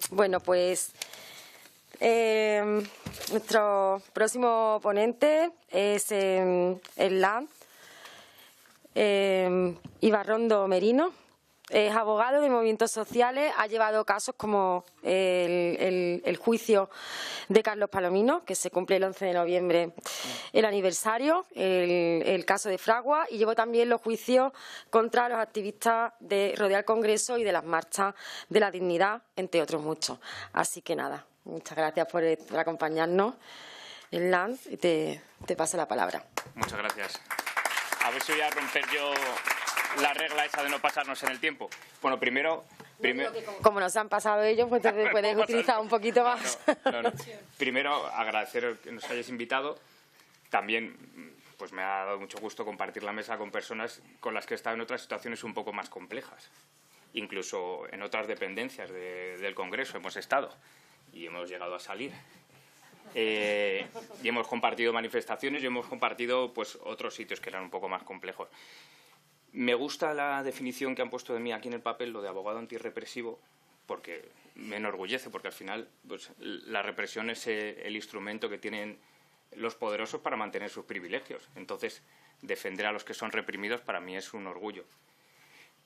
Bueno, pues nuestro próximo ponente es el LAN. Ibarrondo Merino es abogado de movimientos sociales, ha llevado casos como el juicio de Carlos Palomino, que se cumple el 11 de noviembre el aniversario, el caso de Fragua, y llevó también los juicios contra los activistas de Rodea al Congreso y de las marchas de la dignidad, entre otros muchos. Así que nada, muchas gracias por acompañarnos en LAN y te paso la palabra. Muchas gracias. A ver si voy a romper yo la regla esa de no pasarnos en el tiempo. Bueno, primero como nos han pasado ellos, pues te puedes utilizar un poquito más. No. Primero, agradecer que nos hayáis invitado. También pues me ha dado mucho gusto compartir la mesa con personas con las que he estado en otras situaciones un poco más complejas. Incluso en otras dependencias del Congreso hemos estado y hemos llegado a salir. Y hemos compartido manifestaciones y hemos compartido pues otros sitios que eran un poco más complejos. Me gusta la definición que han puesto de mí aquí en el papel, lo de abogado antirrepresivo, porque me enorgullece, porque al final pues, la represión es el instrumento que tienen los poderosos para mantener sus privilegios. Entonces, defender a los que son reprimidos para mí es un orgullo.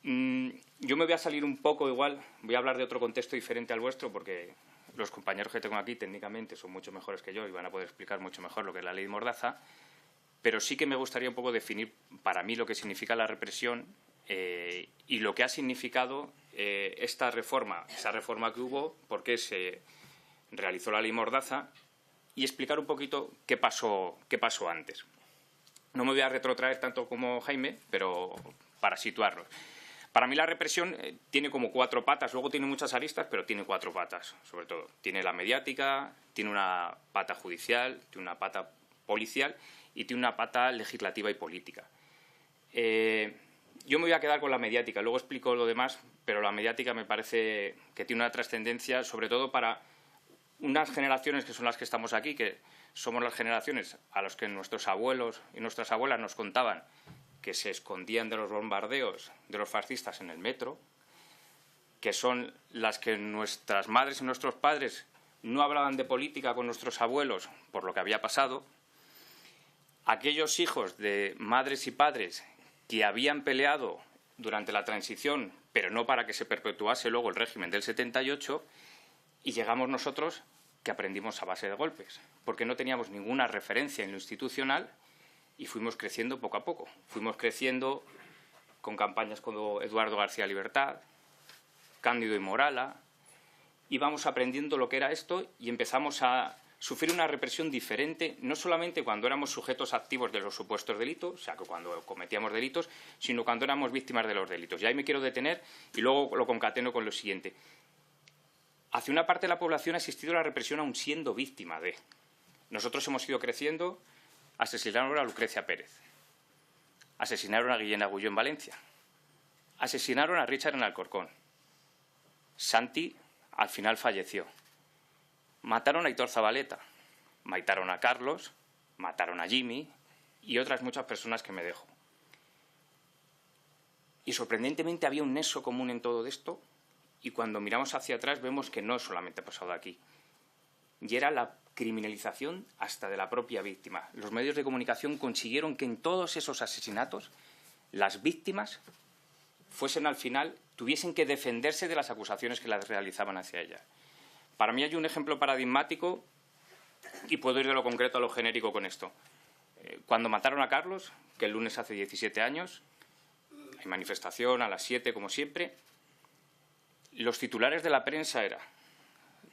Yo me voy a salir un poco igual, voy a hablar de otro contexto diferente al vuestro, porque los compañeros que tengo aquí técnicamente son mucho mejores que yo y van a poder explicar mucho mejor lo que es la ley Mordaza, pero sí que me gustaría un poco definir para mí lo que significa la represión y lo que ha significado esta reforma, esa reforma que hubo, por qué se realizó la ley Mordaza y explicar un poquito qué pasó antes. No me voy a retrotraer tanto como Jaime, pero para situarlos. Para mí la represión tiene como 4 patas, luego tiene muchas aristas, pero tiene 4 patas, sobre todo. Tiene la mediática, tiene una pata judicial, tiene una pata policial y tiene una pata legislativa y política. Yo me voy a quedar con la mediática, luego explico lo demás, pero la mediática me parece que tiene una trascendencia, sobre todo para unas generaciones que son las que estamos aquí, que somos las generaciones a las que nuestros abuelos y nuestras abuelas nos contaban que se escondían de los bombardeos de los fascistas en el metro, que son las que nuestras madres y nuestros padres no hablaban de política con nuestros abuelos por lo que había pasado, aquellos hijos de madres y padres que habían peleado durante la transición, pero no para que se perpetuase luego el régimen del 78, y llegamos nosotros que aprendimos a base de golpes, porque no teníamos ninguna referencia en lo institucional y fuimos creciendo poco a poco. Fuimos creciendo con campañas como Eduardo García Libertad, Cándido y Morala, íbamos aprendiendo lo que era esto y empezamos a sufrir una represión diferente, no solamente cuando éramos sujetos activos de los supuestos delitos, o sea, que cuando cometíamos delitos, sino cuando éramos víctimas de los delitos. Y ahí me quiero detener y luego lo concateno con lo siguiente. Hacia una parte de la población ha existido la represión aún siendo víctima de. Nosotros hemos ido creciendo, asesinaron a Lucrecia Pérez, asesinaron a Guillén Agulló en Valencia, asesinaron a Richard en Alcorcón, Santi al final falleció, mataron a Aitor Zabaleta, mataron a Carlos, mataron a Jimmy y otras muchas personas que me dejo. Y sorprendentemente había un nexo común en todo esto. Y cuando miramos hacia atrás vemos que no solamente ha pasado aquí. Y era la criminalización hasta de la propia víctima. Los medios de comunicación consiguieron que en todos esos asesinatos las víctimas fuesen al final, tuviesen que defenderse de las acusaciones que las realizaban hacia ellas. Para mí hay un ejemplo paradigmático y puedo ir de lo concreto a lo genérico con esto. Cuando mataron a Carlos, que el lunes hace 17 años, hay manifestación a las 7 como siempre. Los titulares de la prensa era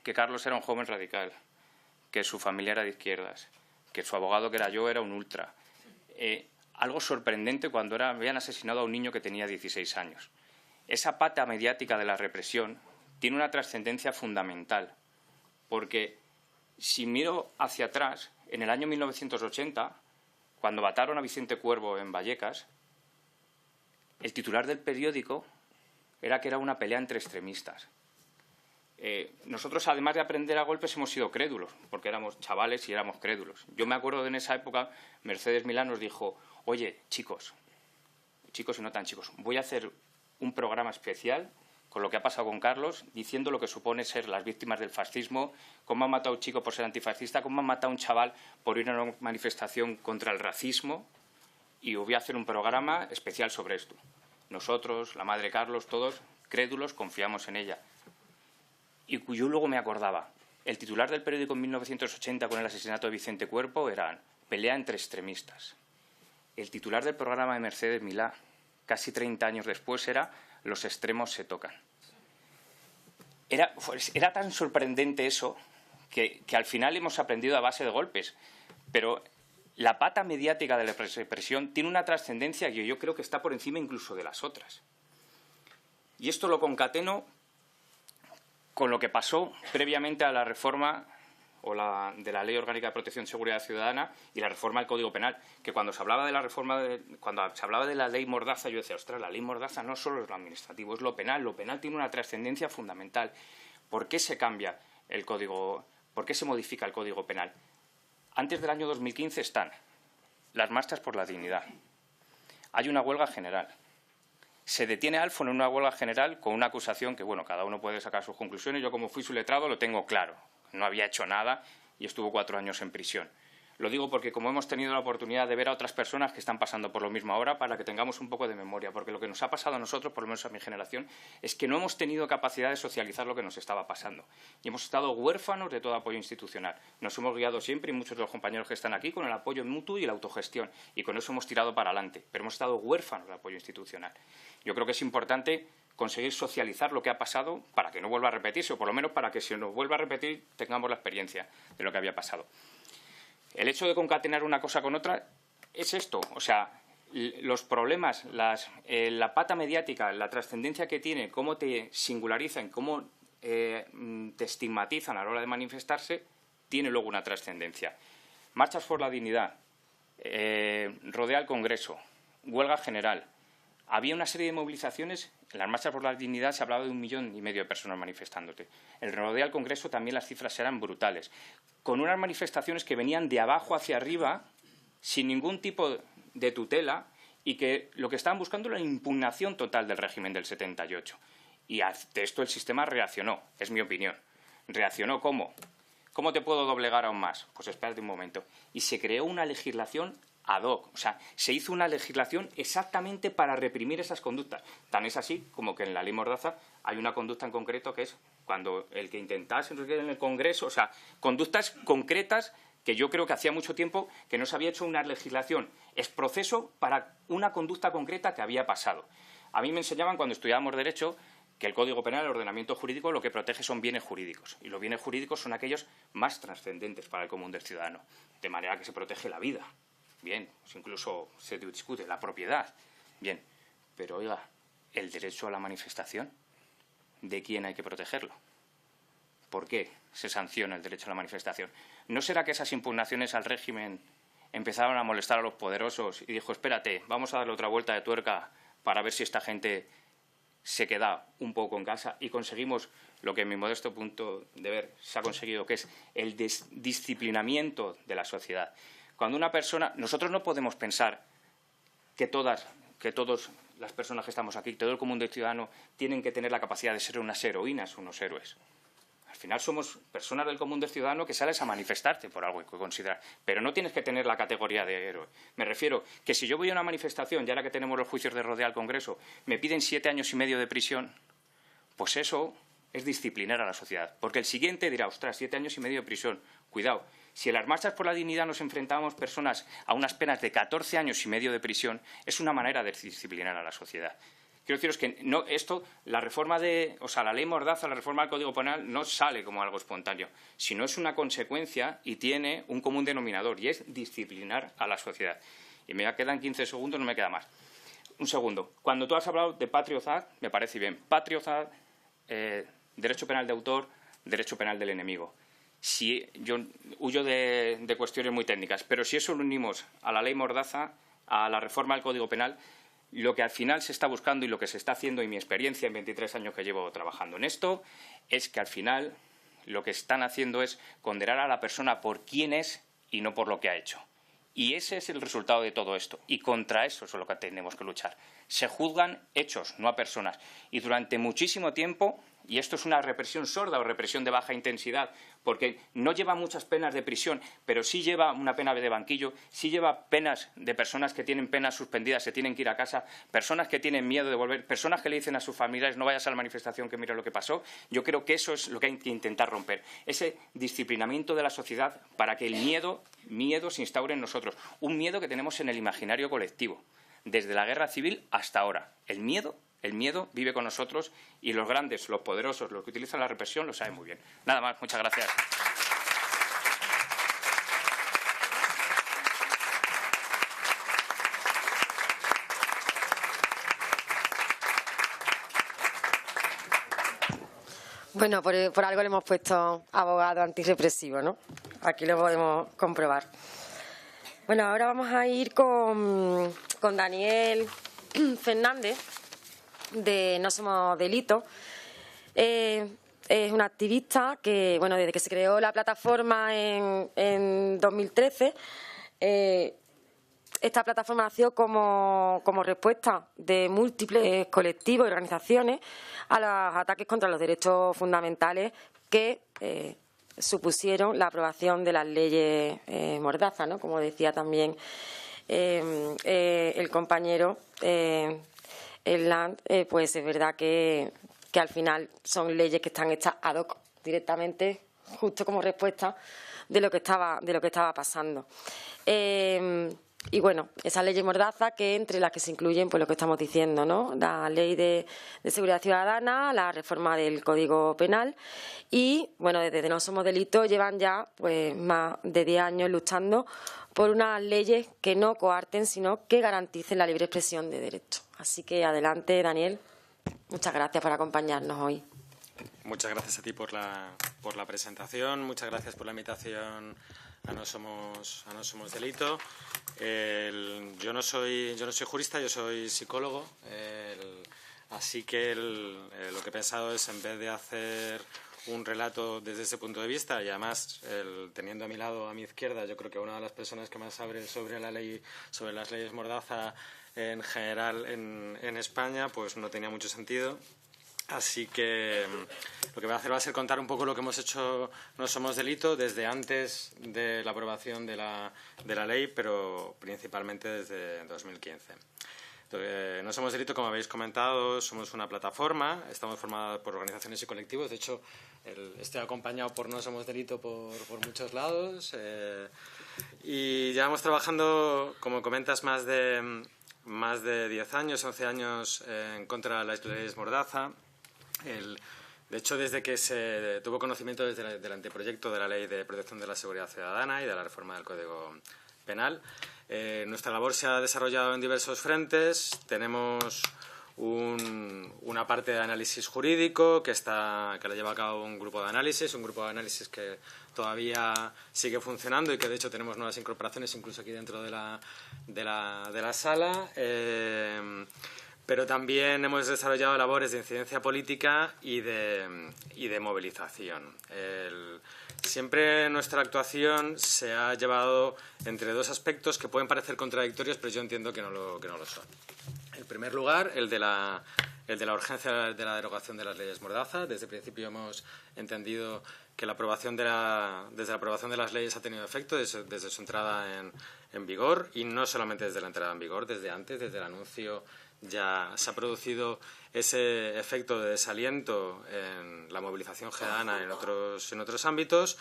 que Carlos era un joven radical, que su familia era de izquierdas, que su abogado, que era yo, era un ultra. Algo sorprendente cuando habían asesinado a un niño que tenía 16 años. Esa pata mediática de la represión tiene una trascendencia fundamental, porque si miro hacia atrás, en el año 1980, cuando mataron a Vicente Cuervo en Vallecas, el titular del periódico era que era una pelea entre extremistas. Nosotros, además de aprender a golpes, hemos sido crédulos, porque éramos chavales y éramos crédulos. Yo me acuerdo de en esa época, Mercedes Milá nos dijo, oye, chicos y no tan chicos, voy a hacer un programa especial con lo que ha pasado con Carlos, diciendo lo que supone ser las víctimas del fascismo, cómo han matado a un chico por ser antifascista, cómo han matado a un chaval por ir a una manifestación contra el racismo, y voy a hacer un programa especial sobre esto. Nosotros, la madre Carlos, todos crédulos, confiamos en ella. Y yo luego me acordaba, el titular del periódico en 1980 con el asesinato de Vicente Cuervo era pelea entre extremistas. El titular del programa de Mercedes Milá, casi 30 años después, era los extremos se tocan. Era tan sorprendente eso que al final hemos aprendido a base de golpes. Pero la pata mediática de la represión tiene una trascendencia que yo creo que está por encima incluso de las otras. Y esto lo concateno con lo que pasó previamente a la reforma de la Ley Orgánica de Protección y Seguridad Ciudadana y la reforma del Código Penal, que cuando se hablaba de la reforma, cuando se hablaba de la Ley Mordaza, yo decía, ostras, la Ley Mordaza no solo es lo administrativo, es lo penal tiene una trascendencia fundamental. ¿Por qué se cambia el Código? ¿Por qué se modifica el Código Penal? Antes del año 2015 están las marchas por la dignidad. Hay una huelga general. Se detiene a Alfon en una huelga general con una acusación que, bueno, cada uno puede sacar sus conclusiones. Yo, como fui su letrado, lo tengo claro. No había hecho nada y estuvo 4 años en prisión. Lo digo porque como hemos tenido la oportunidad de ver a otras personas que están pasando por lo mismo ahora, para que tengamos un poco de memoria, porque lo que nos ha pasado a nosotros, por lo menos a mi generación, es que no hemos tenido capacidad de socializar lo que nos estaba pasando. Y hemos estado huérfanos de todo apoyo institucional. Nos hemos guiado siempre, y muchos de los compañeros que están aquí, con el apoyo mutuo y la autogestión. Y con eso hemos tirado para adelante. Pero hemos estado huérfanos de apoyo institucional. Yo creo que es importante conseguir socializar lo que ha pasado para que no vuelva a repetirse, o por lo menos para que si nos vuelva a repetir tengamos la experiencia de lo que había pasado. El hecho de concatenar una cosa con otra es esto, o sea, los problemas, la pata mediática, la trascendencia que tiene, cómo te singularizan, cómo te estigmatizan a la hora de manifestarse, tiene luego una trascendencia. Marchas por la dignidad, rodea el Congreso, huelga general. Había una serie de movilizaciones. En las marchas por la dignidad se hablaba de 1,5 millones de personas manifestándote. En el rodeo al Congreso también las cifras eran brutales, con unas manifestaciones que venían de abajo hacia arriba, sin ningún tipo de tutela, y que lo que estaban buscando era la impugnación total del régimen del 78. Y ante esto el sistema reaccionó, es mi opinión. ¿Reaccionó cómo? ¿Cómo te puedo doblegar aún más? Pues espérate un momento. Y se creó una legislación ad hoc, o sea, se hizo una legislación exactamente para reprimir esas conductas. Tan es así como que en la ley Mordaza hay una conducta en concreto que es cuando el que intentase en el Congreso, o sea, conductas concretas que yo creo que hacía mucho tiempo que no se había hecho una legislación. Es proceso para una conducta concreta que había pasado. A mí me enseñaban cuando estudiábamos Derecho que el Código Penal, el ordenamiento jurídico, lo que protege son bienes jurídicos. Y los bienes jurídicos son aquellos más trascendentes para el común del ciudadano. De manera que se protege la vida. Bien, pues incluso se discute la propiedad. Bien, pero oiga, ¿el derecho a la manifestación? ¿De quién hay que protegerlo? ¿Por qué se sanciona el derecho a la manifestación? ¿No será que esas impugnaciones al régimen empezaron a molestar a los poderosos y dijo, espérate, vamos a darle otra vuelta de tuerca para ver si esta gente se queda un poco en casa y conseguimos lo que en mi modesto punto de ver se ha conseguido, que es el disciplinamiento de la sociedad? Cuando una persona... Nosotros no podemos pensar que todas las personas que estamos aquí, todo el común del ciudadano, tienen que tener la capacidad de ser unas heroínas, unos héroes. Al final somos personas del común del ciudadano que sales a manifestarte por algo que considerar, pero no tienes que tener la categoría de héroe. Me refiero que si yo voy a una manifestación, y ahora que tenemos los juicios de rodea al Congreso, me piden 7 años y medio de prisión, pues eso es disciplinar a la sociedad. Porque el siguiente dirá, ostras, 7 años y medio de prisión, cuidado. Si en las marchas por la dignidad nos enfrentamos personas a unas penas de 14 años y medio de prisión, es una manera de disciplinar a la sociedad. Quiero deciros que no, esto, la reforma la ley Mordaza, la reforma del Código Penal, no sale como algo espontáneo, sino es una consecuencia y tiene un común denominador, y es disciplinar a la sociedad. Y me quedan 15 segundos, no me queda más. Un segundo. Cuando tú has hablado de Patriot Act, me parece bien. Patriot Act, derecho penal de autor, derecho penal del enemigo. Si yo huyo de cuestiones muy técnicas, pero si eso lo unimos a la ley Mordaza, a la reforma del Código Penal, lo que al final se está buscando y lo que se está haciendo, y mi experiencia en 23 años que llevo trabajando en esto, es que al final lo que están haciendo es condenar a la persona por quién es y no por lo que ha hecho. Y ese es el resultado de todo esto. Y contra eso es lo que tenemos que luchar. Se juzgan hechos, no a personas. Y durante muchísimo tiempo, y esto es una represión sorda o represión de baja intensidad, porque no lleva muchas penas de prisión, pero sí lleva una pena de banquillo, sí lleva penas de personas que tienen penas suspendidas, se tienen que ir a casa, personas que tienen miedo de volver, personas que le dicen a sus familiares no vayas a la manifestación que mira lo que pasó. Yo creo que eso es lo que hay que intentar romper, ese disciplinamiento de la sociedad para que el miedo se instaure en nosotros, un miedo que tenemos en el imaginario colectivo, desde la guerra civil hasta ahora. El miedo vive con nosotros y los grandes, los poderosos, los que utilizan la represión lo saben muy bien. Nada más, muchas gracias. Bueno, por algo le hemos puesto abogado antirrepresivo, ¿no? Aquí lo podemos comprobar. Bueno, ahora vamos a ir con Daniel Fernández, de No Somos Delito. Es un activista que, bueno, desde que se creó la plataforma en 2013, esta plataforma nació como respuesta de múltiples colectivos y organizaciones a los ataques contra los derechos fundamentales que supusieron la aprobación de las leyes Mordaza, ¿no? Como decía también el compañero Erland, pues es verdad que al final son leyes que están hechas ad hoc directamente, justo como respuesta de lo que estaba pasando. Y bueno, esa ley Mordaza, que entre las que se incluyen, pues lo que estamos diciendo, ¿no? La Ley de Seguridad Ciudadana, la reforma del Código Penal y, bueno, desde No Somos Delito llevan ya pues más de 10 años luchando por unas leyes que no coarten, sino que garanticen la libre expresión de derechos. Así que adelante, Daniel. Muchas gracias por acompañarnos hoy. Muchas gracias a ti por la presentación, muchas gracias por la invitación a No Somos Delito. Yo no soy jurista, yo soy psicólogo, así que lo que he pensado es, en vez de hacer un relato desde ese punto de vista, y además teniendo a mi lado, a mi izquierda, yo creo que una de las personas que más sabe sobre las leyes Mordaza en general en España, pues no tenía mucho sentido. Así que lo que voy a hacer va a ser contar un poco lo que hemos hecho No Somos Delito desde antes de la aprobación de la ley, pero principalmente desde 2015. Entonces, No Somos Delito, como habéis comentado, somos una plataforma, estamos formados por organizaciones y colectivos. De hecho, estoy acompañado por No Somos Delito por muchos lados. Y llevamos trabajando, como comentas, más de 10 años, 11 años en contra de las leyes Mordaza. De hecho, desde que se tuvo conocimiento del anteproyecto de la Ley de Protección de la Seguridad Ciudadana y de la reforma del Código Penal, nuestra labor se ha desarrollado en diversos frentes. Tenemos una parte de análisis jurídico que la lleva a cabo un grupo de análisis que todavía sigue funcionando y que de hecho tenemos nuevas incorporaciones incluso aquí dentro de la sala. Pero también hemos desarrollado labores de incidencia política y de movilización. Siempre nuestra actuación se ha llevado entre dos aspectos que pueden parecer contradictorios, pero yo entiendo que no lo son. En primer lugar, el de la urgencia de la derogación de las leyes Mordaza. Desde el principio hemos entendido que desde la aprobación de las leyes ha tenido efecto desde su entrada en vigor, y no solamente desde la entrada en vigor, desde antes, desde el anuncio ya se ha producido ese efecto de desaliento en la movilización ciudadana en otros ámbitos,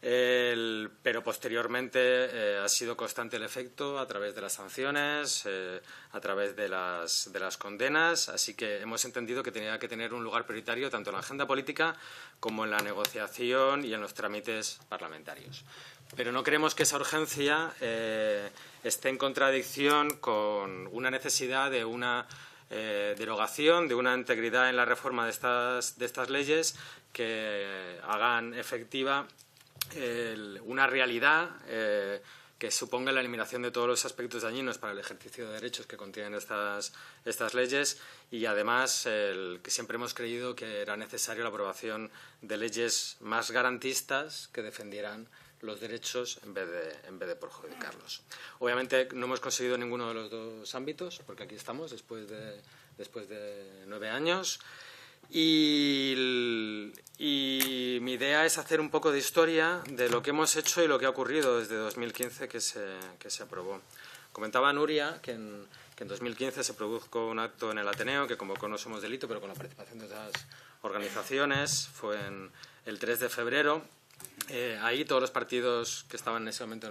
pero posteriormente ha sido constante el efecto a través de las sanciones, a través de las condenas, así que hemos entendido que tenía que tener un lugar prioritario tanto en la agenda política como en la negociación y en los trámites parlamentarios. Pero no creemos que esa urgencia esté en contradicción con una necesidad de una derogación, de una integridad en la reforma de estas leyes que hagan efectiva una realidad que suponga la eliminación de todos los aspectos dañinos para el ejercicio de derechos que contienen estas leyes, y además que siempre hemos creído que era necesaria la aprobación de leyes más garantistas que defendieran los derechos en vez de perjudicarlos. Obviamente no hemos conseguido ninguno de los dos ámbitos, porque aquí estamos después de 9 años. Y mi idea es hacer un poco de historia de lo que hemos hecho y lo que ha ocurrido desde 2015 que se aprobó. Comentaba Nuria que en 2015 se produjo un acto en el Ateneo que convocó No Somos Delito, pero con la participación de otras organizaciones. Fue el 3 de febrero. Ahí todos los partidos que estaban en ese momento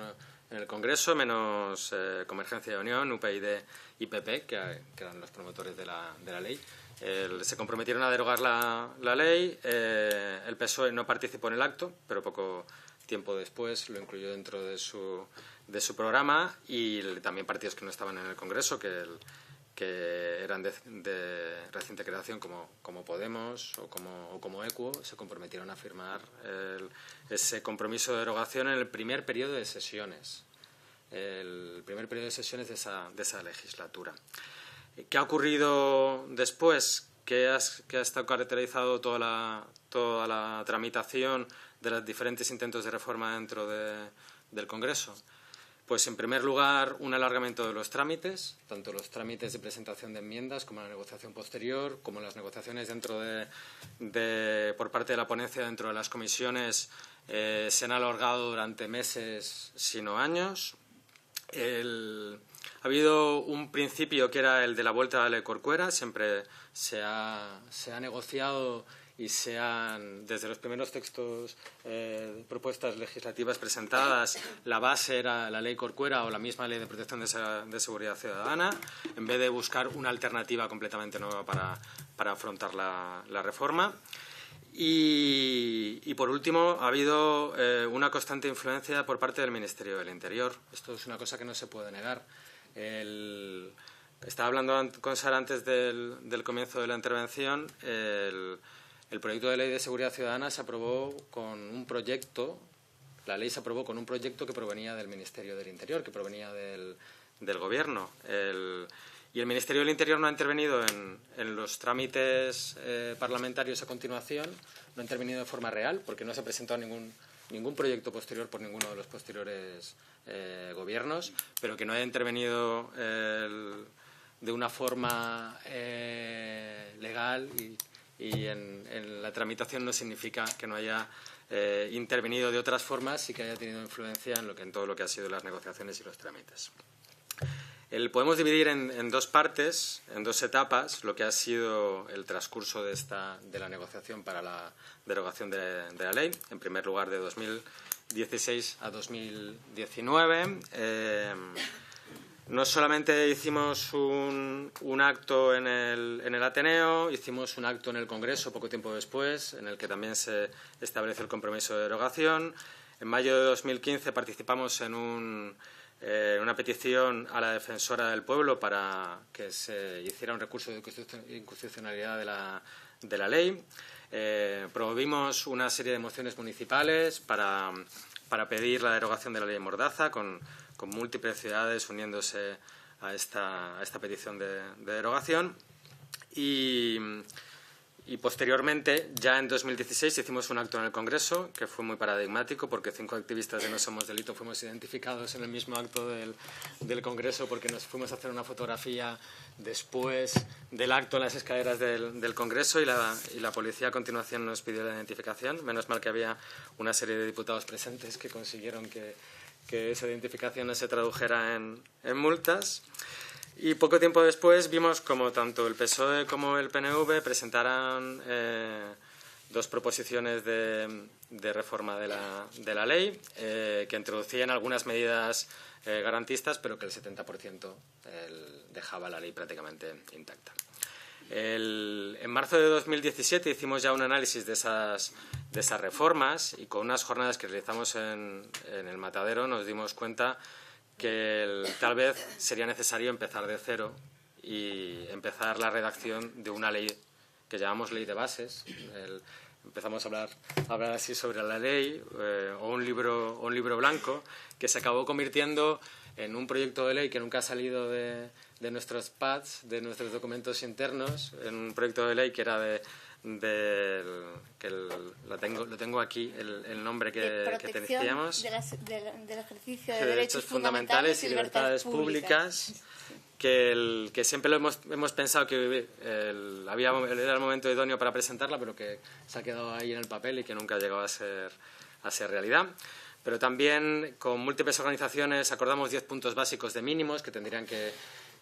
en el Congreso, menos Convergencia y Unión, UPyD y PP, que eran los promotores de la ley, se comprometieron a derogar la ley. El PSOE no participó en el acto, pero poco tiempo después lo incluyó dentro de su programa, y también partidos que no estaban en el Congreso, que eran de reciente creación, como Podemos o como Equo, se comprometieron a firmar ese compromiso de derogación en el primer periodo de sesiones. El primer periodo de sesiones de esa legislatura. ¿Qué ha ocurrido después? ¿Qué ha estado caracterizado toda la tramitación de los diferentes intentos de reforma dentro del Congreso? Pues, en primer lugar, un alargamiento de los trámites, tanto los trámites de presentación de enmiendas como la negociación posterior, como las negociaciones por parte de la ponencia dentro de las comisiones se han alargado durante meses, si no años. Ha habido un principio que era el de la vuelta a la ley Corcuera. Siempre se ha negociado y desde los primeros textos, propuestas legislativas presentadas, la base era la ley Corcuera o la misma ley de protección de seguridad ciudadana, en vez de buscar una alternativa completamente nueva para afrontar la reforma. Y por último, ha habido una constante influencia por parte del Ministerio del Interior. Esto es una cosa que no se puede negar. Estaba hablando con Sara antes del comienzo de la intervención. El proyecto de ley de seguridad ciudadana se aprobó con un proyecto, la ley se aprobó con un proyecto que provenía del Ministerio del Interior, que provenía del Gobierno. Y el Ministerio del Interior no ha intervenido en los trámites parlamentarios a continuación, no ha intervenido de forma real, porque no se ha presentado ningún proyecto posterior por ninguno de los posteriores gobiernos, pero que no haya intervenido de una forma legal y en la tramitación no significa que no haya intervenido de otras formas y que haya tenido influencia en todo lo que ha sido las negociaciones y los trámites. Podemos dividir en dos partes, en dos etapas, lo que ha sido el transcurso de la negociación para la derogación de la ley. En primer lugar, de 2016 a 2019. No solamente hicimos un acto en el Ateneo, hicimos un acto en el Congreso poco tiempo después, en el que también se estableció el compromiso de derogación. En mayo de 2015 participamos en una petición a la Defensora del Pueblo para que se hiciera un recurso de inconstitucionalidad de la ley. Promovimos una serie de mociones municipales para pedir la derogación de la ley Mordaza, con múltiples ciudades uniéndose a esta petición de derogación. Y posteriormente, ya en 2016, hicimos un acto en el Congreso que fue muy paradigmático, porque 5 activistas de No Somos Delito fuimos identificados en el mismo acto del Congreso, porque nos fuimos a hacer una fotografía después del acto en las escaleras del Congreso, y la policía a continuación nos pidió la identificación. Menos mal que había una serie de diputados presentes que consiguieron que esa identificación no se tradujera en multas. Y poco tiempo después vimos como tanto el PSOE como el PNV presentaran 2 proposiciones de reforma de la ley que introducían algunas medidas garantistas, pero que el 70% dejaba la ley prácticamente intacta. En marzo de 2017 hicimos ya un análisis de esas reformas, y con unas jornadas que realizamos en el Matadero nos dimos cuenta que tal vez sería necesario empezar de cero y empezar la redacción de una ley que llamamos ley de bases. Empezamos a hablar así sobre la ley, o un libro blanco, que se acabó convirtiendo en un proyecto de ley que nunca ha salido de nuestros pads, de nuestros documentos internos, en un proyecto de ley que era lo tengo aquí, el nombre que teníamos, del ejercicio de derechos fundamentales y libertades públicas, que siempre lo hemos pensado que era el momento idóneo para presentarla, pero que se ha quedado ahí en el papel y que nunca ha llegado a ser realidad. Pero también con múltiples organizaciones acordamos 10 puntos básicos de mínimos que tendrían que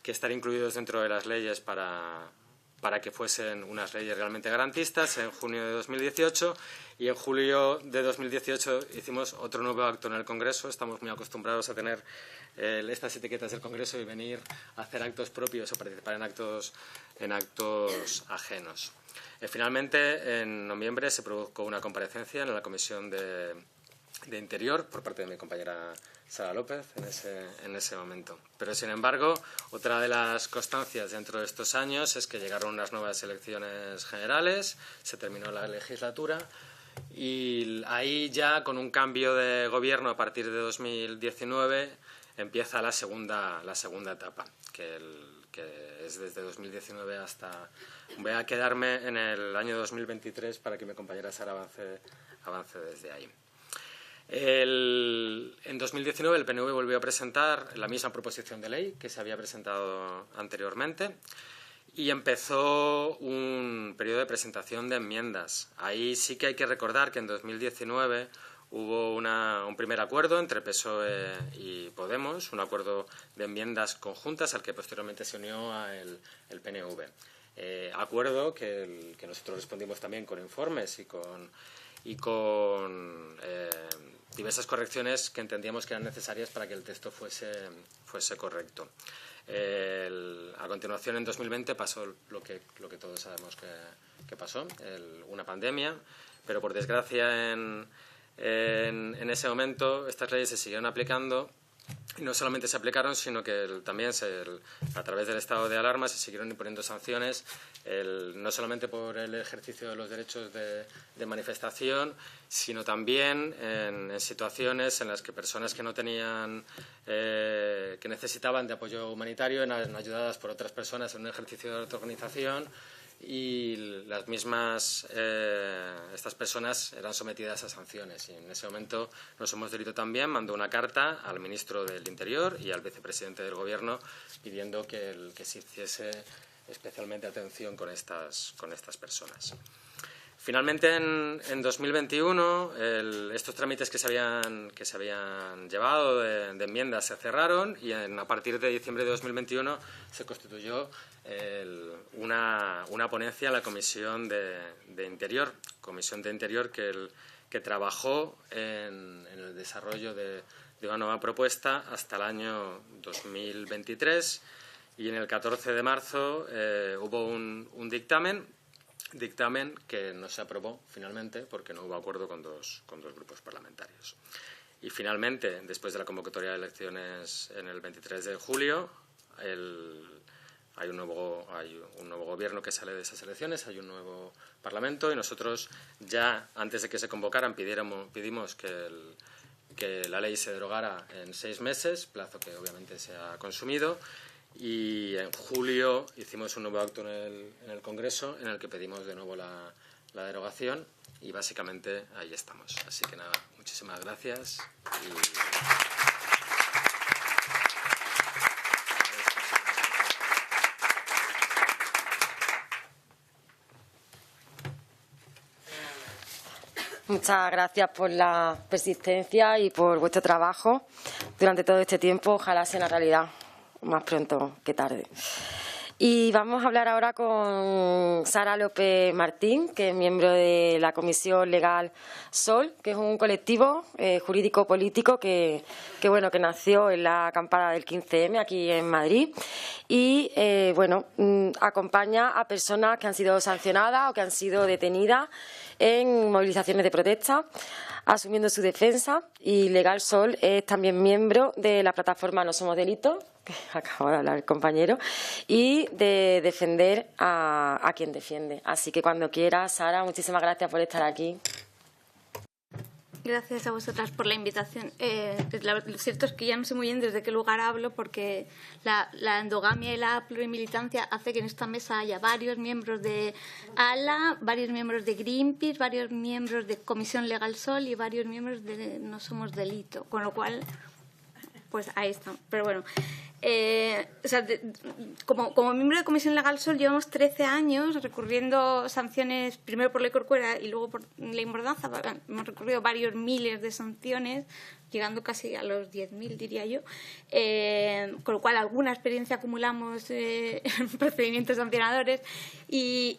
estar incluidos dentro de las leyes para que fuesen unas leyes realmente garantistas, en junio de 2018, y en julio de 2018 hicimos otro nuevo acto en el Congreso. Estamos muy acostumbrados a tener estas etiquetas del Congreso y venir a hacer actos propios o participar en actos ajenos. Finalmente, en noviembre se produjo una comparecencia en la Comisión de Interior por parte de mi compañera Sara López en ese momento. Pero, sin embargo, otra de las constancias dentro de estos años es que llegaron unas nuevas elecciones generales, se terminó la legislatura, y ahí ya, con un cambio de gobierno a partir de 2019, empieza la segunda etapa, que es desde 2019 hasta... Voy a quedarme en el año 2023 para que mi compañera Sara avance desde ahí. En 2019 el PNV volvió a presentar la misma proposición de ley que se había presentado anteriormente y empezó un periodo de presentación de enmiendas. Ahí sí que hay que recordar que en 2019 hubo un primer acuerdo entre PSOE y Podemos, un acuerdo de enmiendas conjuntas al que posteriormente se unió el PNV. Acuerdo que nosotros respondimos también con informes y con diversas correcciones que entendíamos que eran necesarias para que el texto fuese correcto. A continuación, en 2020, pasó lo que todos sabemos que pasó, una pandemia, pero por desgracia en ese momento estas leyes se siguieron aplicando. Y no solamente se aplicaron, sino que también a través del estado de alarma se siguieron imponiendo sanciones, no solamente por el ejercicio de los derechos de manifestación, sino también en situaciones en las que personas que no tenían, que necesitaban de apoyo humanitario eran ayudadas por otras personas en un ejercicio de autoorganización y las mismas, estas personas eran sometidas a sanciones. Y en ese momento No Somos Delito también mandó una carta al ministro del Interior y al vicepresidente del Gobierno pidiendo que se hiciese especialmente atención con estas personas. Finalmente, en 2021, estos trámites que se habían llevado de enmiendas se cerraron y a partir de diciembre de 2021 se constituyó una ponencia en la Comisión de Interior, que trabajó en el desarrollo de una nueva propuesta hasta el año 2023 y en el 14 de marzo hubo un dictamen que no se aprobó finalmente porque no hubo acuerdo con dos grupos parlamentarios. Y finalmente, después de la convocatoria de elecciones en el 23 de julio, hay un nuevo gobierno que sale de esas elecciones, hay un nuevo Parlamento y nosotros ya antes de que se convocaran pedimos que la ley se derogara en 6 meses, plazo que obviamente se ha consumido. Y en julio hicimos un nuevo acto en el Congreso en el que pedimos de nuevo la derogación y básicamente ahí estamos. Así que nada, muchísimas gracias. Muchas gracias por la persistencia y por vuestro trabajo durante todo este tiempo. Ojalá sea una realidad más pronto que tarde. Y vamos a hablar ahora con Sara López Martín, que es miembro de la Comisión Legal Sol, que es un colectivo jurídico-político que nació en la acampada del 15M aquí en Madrid y acompaña a personas que han sido sancionadas o que han sido detenidas en movilizaciones de protesta, asumiendo su defensa. Y Legal Sol es también miembro de la plataforma No Somos Delito, que acabo de hablar el compañero, y de defender a quien defiende. Así que cuando quiera, Sara, muchísimas gracias por estar aquí. Gracias a vosotras por la invitación. Lo cierto es que ya no sé muy bien desde qué lugar hablo, porque la endogamia y la plurimilitancia hace que en esta mesa haya varios miembros de ALA, varios miembros de Greenpeace, varios miembros de Comisión Legal Sol y varios miembros de No Somos Delito, con lo cual, pues ahí están. Pero bueno, como miembro de Comisión Legal Sol llevamos 13 años recurriendo sanciones, primero por ley Corcuera y luego por ley Mordaza. Hemos recurrido varios miles de sanciones, llegando casi a los 10.000, diría yo, con lo cual alguna experiencia acumulamos en procedimientos sancionadores y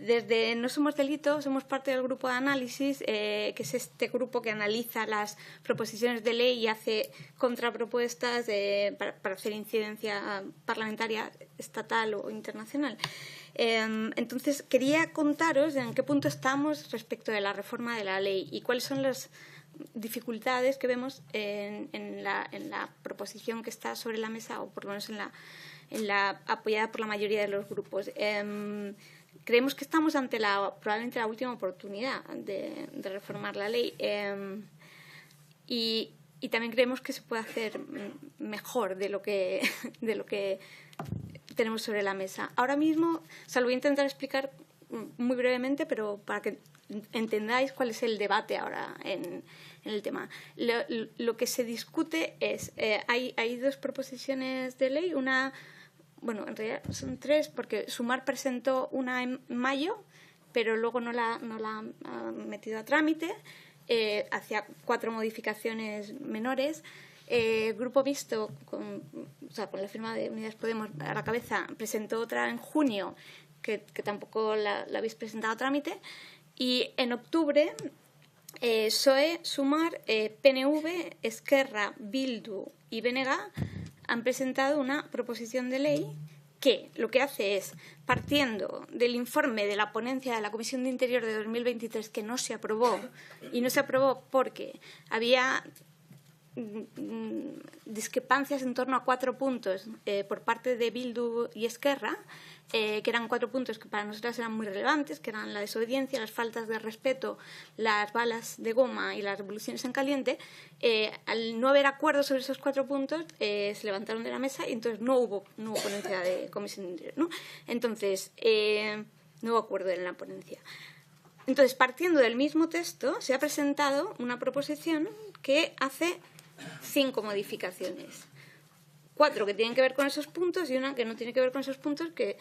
desde No Somos Delito somos parte del grupo de análisis, que es este grupo que analiza las proposiciones de ley y hace contrapropuestas para hacer incidencia parlamentaria estatal o internacional. Entonces, quería contaros en qué punto estamos respecto de la reforma de la ley y cuáles son las dificultades que vemos en la proposición que está sobre la mesa, o por lo menos en la apoyada por la mayoría de los grupos. Creemos que estamos ante probablemente la última oportunidad de reformar la ley y también creemos que se puede hacer mejor de lo que tenemos sobre la mesa. Ahora mismo, lo voy a intentar explicar muy brevemente, pero para que entendáis cuál es el debate ahora en el tema. Lo que se discute es, hay dos proposiciones de ley, una, bueno, en realidad son tres, porque Sumar presentó una en mayo, pero luego no la ha metido a trámite, hacia 4 modificaciones menores. Grupo Mixto, con la firma de Unidas Podemos a la cabeza, presentó otra en junio, que tampoco la habéis presentado a trámite. Y en octubre, PSOE, Sumar, PNV, Esquerra, Bildu y BNG han presentado una proposición de ley que lo que hace es, partiendo del informe de la ponencia de la Comisión de Interior de 2023, que no se aprobó, y no se aprobó porque había discrepancias en torno a 4 puntos por parte de Bildu y Esquerra, que eran 4 puntos que para nosotras eran muy relevantes, que eran la desobediencia, las faltas de respeto, las balas de goma y las revoluciones en caliente. Al no haber acuerdo sobre esos 4 puntos, se levantaron de la mesa y entonces no hubo ponencia de Comisión de Interior, ¿no? Entonces, no hubo acuerdo en la ponencia. Entonces, partiendo del mismo texto, se ha presentado una proposición que hace 5 modificaciones. 4 que tienen que ver con esos puntos y una que no tiene que ver con esos puntos, que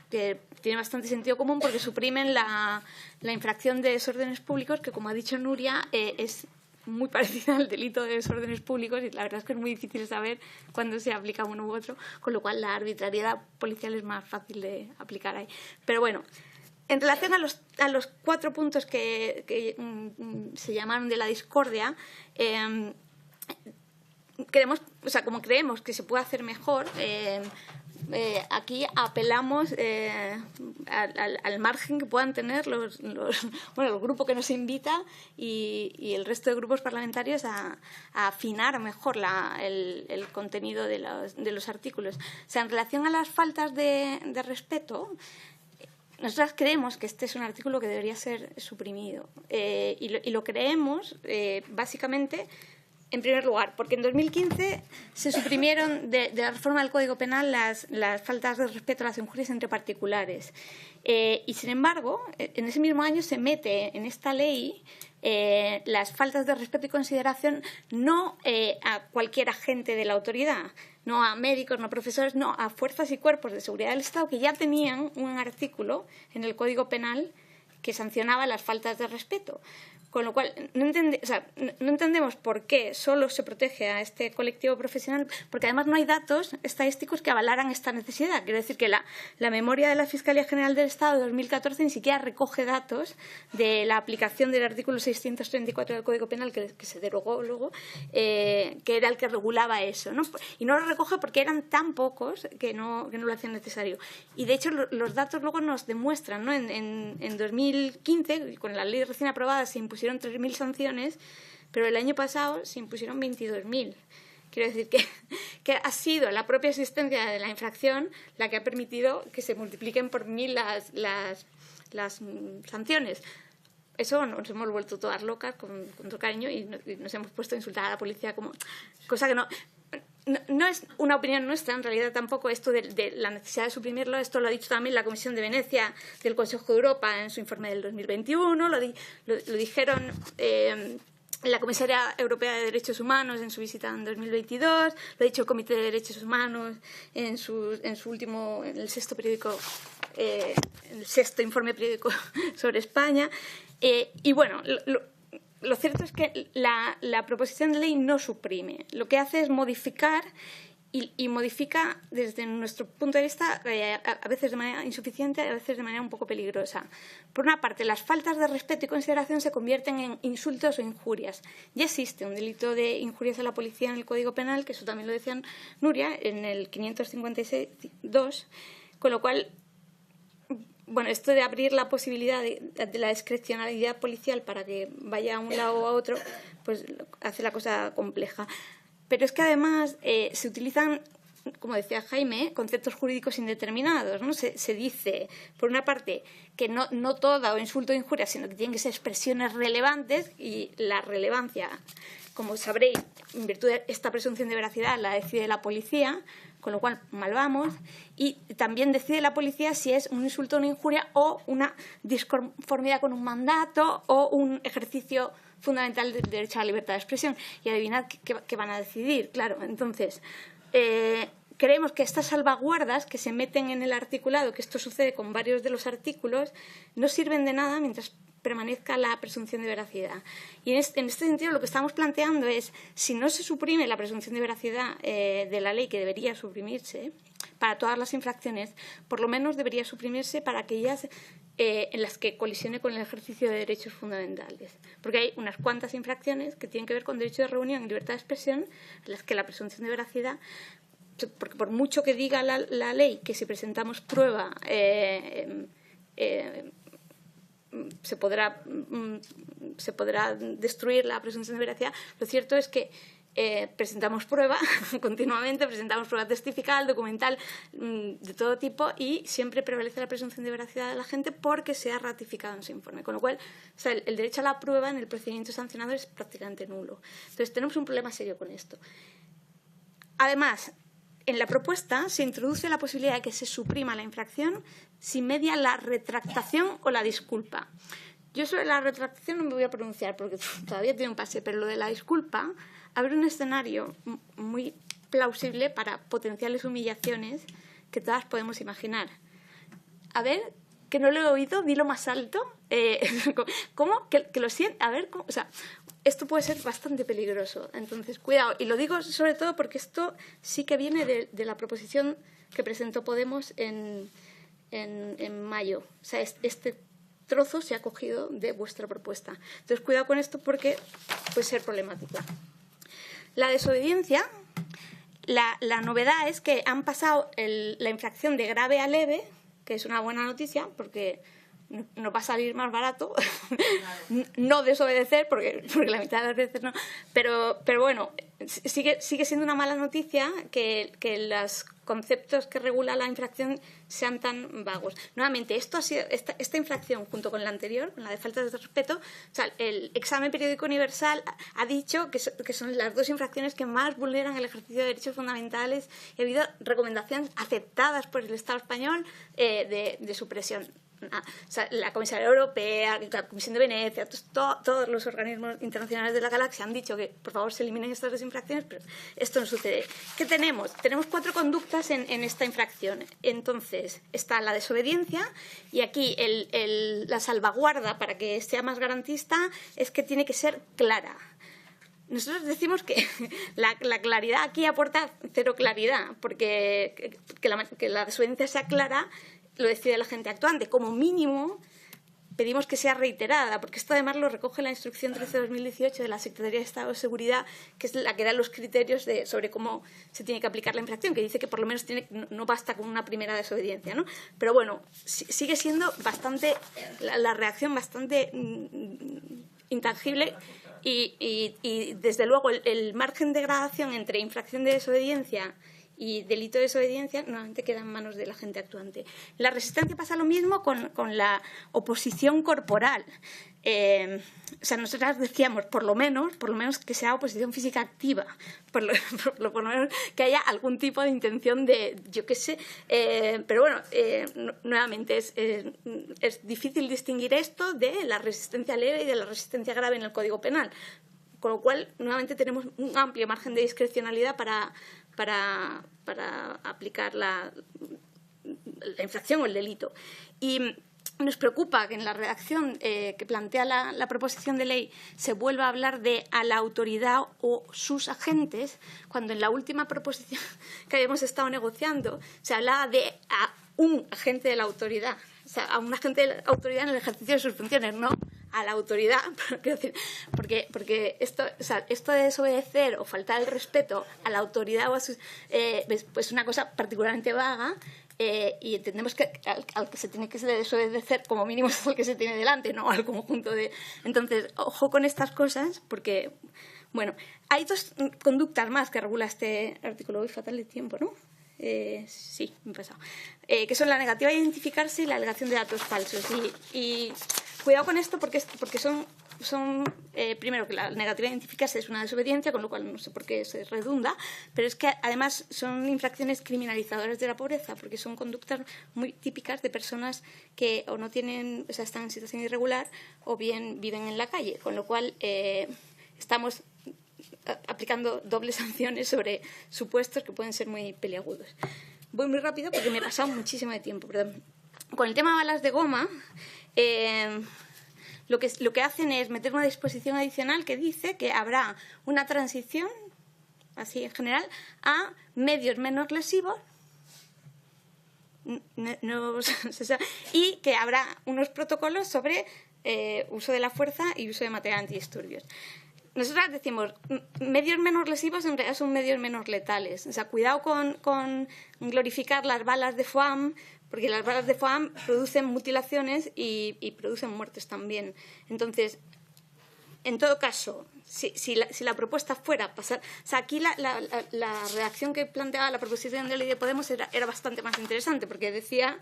tiene bastante sentido común porque suprimen la infracción de desórdenes públicos, que, como ha dicho Nuria, es muy parecida al delito de desórdenes públicos y la verdad es que es muy difícil saber cuándo se aplica uno u otro, con lo cual la arbitrariedad policial es más fácil de aplicar ahí. Pero bueno, en relación a los 4 puntos que se llamaron de la discordia, como creemos que se puede hacer mejor, aquí apelamos al margen que puedan tener el grupo que nos invita y el resto de grupos parlamentarios a afinar mejor el contenido de los artículos. O sea, en relación a las faltas de respeto, nosotras creemos que este es un artículo que debería ser suprimido. Y lo creemos básicamente, en primer lugar, porque en 2015 se suprimieron de la reforma del Código Penal las faltas de respeto a las injurias entre particulares. Y, sin embargo, en ese mismo año se mete en esta ley las faltas de respeto y consideración no a cualquier agente de la autoridad, no a médicos, no a profesores, no a fuerzas y cuerpos de seguridad del Estado que ya tenían un artículo en el Código Penal que sancionaba las faltas de respeto. Con lo cual, no entendemos por qué solo se protege a este colectivo profesional, porque además no hay datos estadísticos que avalaran esta necesidad. Quiero decir que la memoria de la Fiscalía General del Estado de 2014 ni siquiera recoge datos de la aplicación del artículo 634 del Código Penal, que se derogó luego, que era el que regulaba eso, ¿no? Y no lo recoge porque eran tan pocos que no lo hacían necesario. Y, de hecho, los datos luego nos demuestran, ¿no? En 2015, con la ley recién aprobada, se impusieron 3.000 sanciones, pero el año pasado se impusieron 22.000. Quiero decir que ha sido la propia existencia de la infracción la que ha permitido que se multipliquen por 1.000 las sanciones. Eso nos hemos vuelto todas locas con todo cariño y nos hemos puesto a insultar a la policía como cosa que no es una opinión nuestra, en realidad tampoco esto de la necesidad de suprimirlo. Esto lo ha dicho también la Comisión de Venecia del Consejo de Europa en su informe del 2021, lo dijeron la Comisaria Europea de Derechos Humanos en su visita en 2022, lo ha dicho el Comité de Derechos Humanos en su último, en el sexto informe periódico sobre España. Y bueno, lo cierto es que la proposición de ley no suprime. Lo que hace es modificar y modifica desde nuestro punto de vista a veces de manera insuficiente, a veces de manera un poco peligrosa. Por una parte, las faltas de respeto y consideración se convierten en insultos o injurias. Ya existe un delito de injurias a la policía en el Código Penal, que eso también lo decía Nuria, en el 556.2, con lo cual, bueno, esto de abrir la posibilidad de la discrecionalidad policial para que vaya a un lado o a otro, pues hace la cosa compleja. Pero es que además se utilizan, como decía Jaime, conceptos jurídicos indeterminados, ¿no? Se dice, por una parte, que no toda o insulto o injuria, sino que tienen que ser expresiones relevantes, y la relevancia como sabréis, en virtud de esta presunción de veracidad la decide la policía, con lo cual mal vamos, y también decide la policía si es un insulto o una injuria o una disconformidad con un mandato o un ejercicio fundamental del derecho a la libertad de expresión. Y adivinad qué van a decidir, claro. Entonces, creemos que estas salvaguardas que se meten en el articulado, que esto sucede con varios de los artículos, no sirven de nada mientras permanezca la presunción de veracidad. Y en este sentido lo que estamos planteando es, si no se suprime la presunción de veracidad de la ley, que debería suprimirse para todas las infracciones, por lo menos debería suprimirse para aquellas en las que colisione con el ejercicio de derechos fundamentales. Porque hay unas cuantas infracciones que tienen que ver con derecho de reunión y libertad de expresión, en las que la presunción de veracidad, porque por mucho que diga la ley que si presentamos prueba se podrá destruir la presunción de veracidad, lo cierto es que presentamos prueba continuamente, presentamos prueba testifical, documental, de todo tipo, y siempre prevalece la presunción de veracidad de la gente porque se ha ratificado en su informe. Con lo cual, o sea, el derecho a la prueba en el procedimiento sancionador es prácticamente nulo. Entonces, tenemos un problema serio con esto. Además, en la propuesta se introduce la posibilidad de que se suprima la infracción si media la retractación o la disculpa. Yo sobre la retractación no me voy a pronunciar porque todavía tiene un pase, pero lo de la disculpa abre un escenario muy plausible para potenciales humillaciones que todas podemos imaginar. A ver, que no lo he oído, dilo más alto. ¿Cómo? Que lo siento. A ver, ¿cómo? O sea, esto puede ser bastante peligroso. Entonces, cuidado. Y lo digo sobre todo porque esto sí que viene de la proposición que presentó Podemos en mayo. O sea, este trozo se ha cogido de vuestra propuesta. Entonces, cuidado con esto porque puede ser problemática. La desobediencia, la novedad es que han pasado la infracción de grave a leve, que es una buena noticia porque nos va a salir más barato no desobedecer, porque la mitad de las veces no. Pero bueno, sigue siendo una mala noticia que los conceptos que regula la infracción sean tan vagos. Nuevamente, esto ha sido esta infracción, junto con la anterior, con la de falta de respeto, o sea, el examen periódico universal ha dicho que son las dos infracciones que más vulneran el ejercicio de derechos fundamentales, y ha habido recomendaciones aceptadas por el Estado español de supresión. O sea, la Comisaría Europea, la Comisión de Venecia, todos los organismos internacionales de la galaxia han dicho que por favor se eliminen estas dos infracciones, pero esto no sucede. ¿Qué tenemos? Tenemos 4 conductas en esta infracción. Entonces está la desobediencia, y aquí la salvaguarda para que sea más garantista es que tiene que ser clara. Nosotros decimos que la claridad aquí aporta cero claridad, porque que la desobediencia sea clara lo decide la gente actuante. Como mínimo, pedimos que sea reiterada, porque esto además lo recoge la Instrucción 13/2018 de la Secretaría de Estado de Seguridad, que es la que da los criterios sobre cómo se tiene que aplicar la infracción, que dice que por lo menos no basta con una primera desobediencia, ¿no? Pero bueno, sigue siendo la reacción bastante intangible, y desde luego el margen de gradación entre infracción de desobediencia y delito de desobediencia nuevamente queda en manos de la gente actuante. La resistencia pasa lo mismo con la oposición corporal. O sea, nosotras decíamos, por lo menos que sea oposición física activa, por lo menos que haya algún tipo de intención de, yo qué sé, pero bueno, nuevamente es difícil distinguir esto de la resistencia leve y de la resistencia grave en el Código Penal, con lo cual nuevamente tenemos un amplio margen de discrecionalidad para aplicar la infracción o el delito. Y nos preocupa que en la redacción que plantea la proposición de ley se vuelva a hablar de a la autoridad o sus agentes, cuando en la última proposición que habíamos estado negociando se hablaba de a un agente de la autoridad, o sea, a un agente de la autoridad en el ejercicio de sus funciones, no a la autoridad, porque esto de desobedecer o faltar el respeto a la autoridad o a sus, pues una cosa particularmente vaga, y entendemos que al que se tiene que desobedecer como mínimo es al que se tiene delante, no al conjunto de. Entonces, ojo con estas cosas, porque bueno, hay 2 conductas más que regula este artículo. Hoy fatal de tiempo, ¿no? Sí, me he pasado. Que son la negativa a identificarse y la alegación de datos falsos. Y cuidado con esto porque son primero, que la negativa a identificarse es una desobediencia, con lo cual no sé por qué se redunda, pero es que además son infracciones criminalizadoras de la pobreza, porque son conductas muy típicas de personas que o no tienen, o sea, están en situación irregular o bien viven en la calle, con lo cual estamos aplicando dobles sanciones sobre supuestos que pueden ser muy peliagudos. Voy muy rápido porque me he pasado muchísimo de tiempo, perdón. Con el tema de balas de goma, lo que hacen es meter una disposición adicional que dice que habrá una transición, así en general, a medios menos lesivos y que habrá unos protocolos sobre uso de la fuerza y uso de material antidisturbios. Nosotras decimos, medios menos lesivos en realidad son medios menos letales. O sea, cuidado con glorificar las balas de FOAM, porque las balas de FOAM producen mutilaciones y producen muertes también. Entonces, en todo caso, si la propuesta fuera pasar... O sea, aquí la redacción que planteaba la proposición de ley de Podemos era bastante más interesante, porque decía...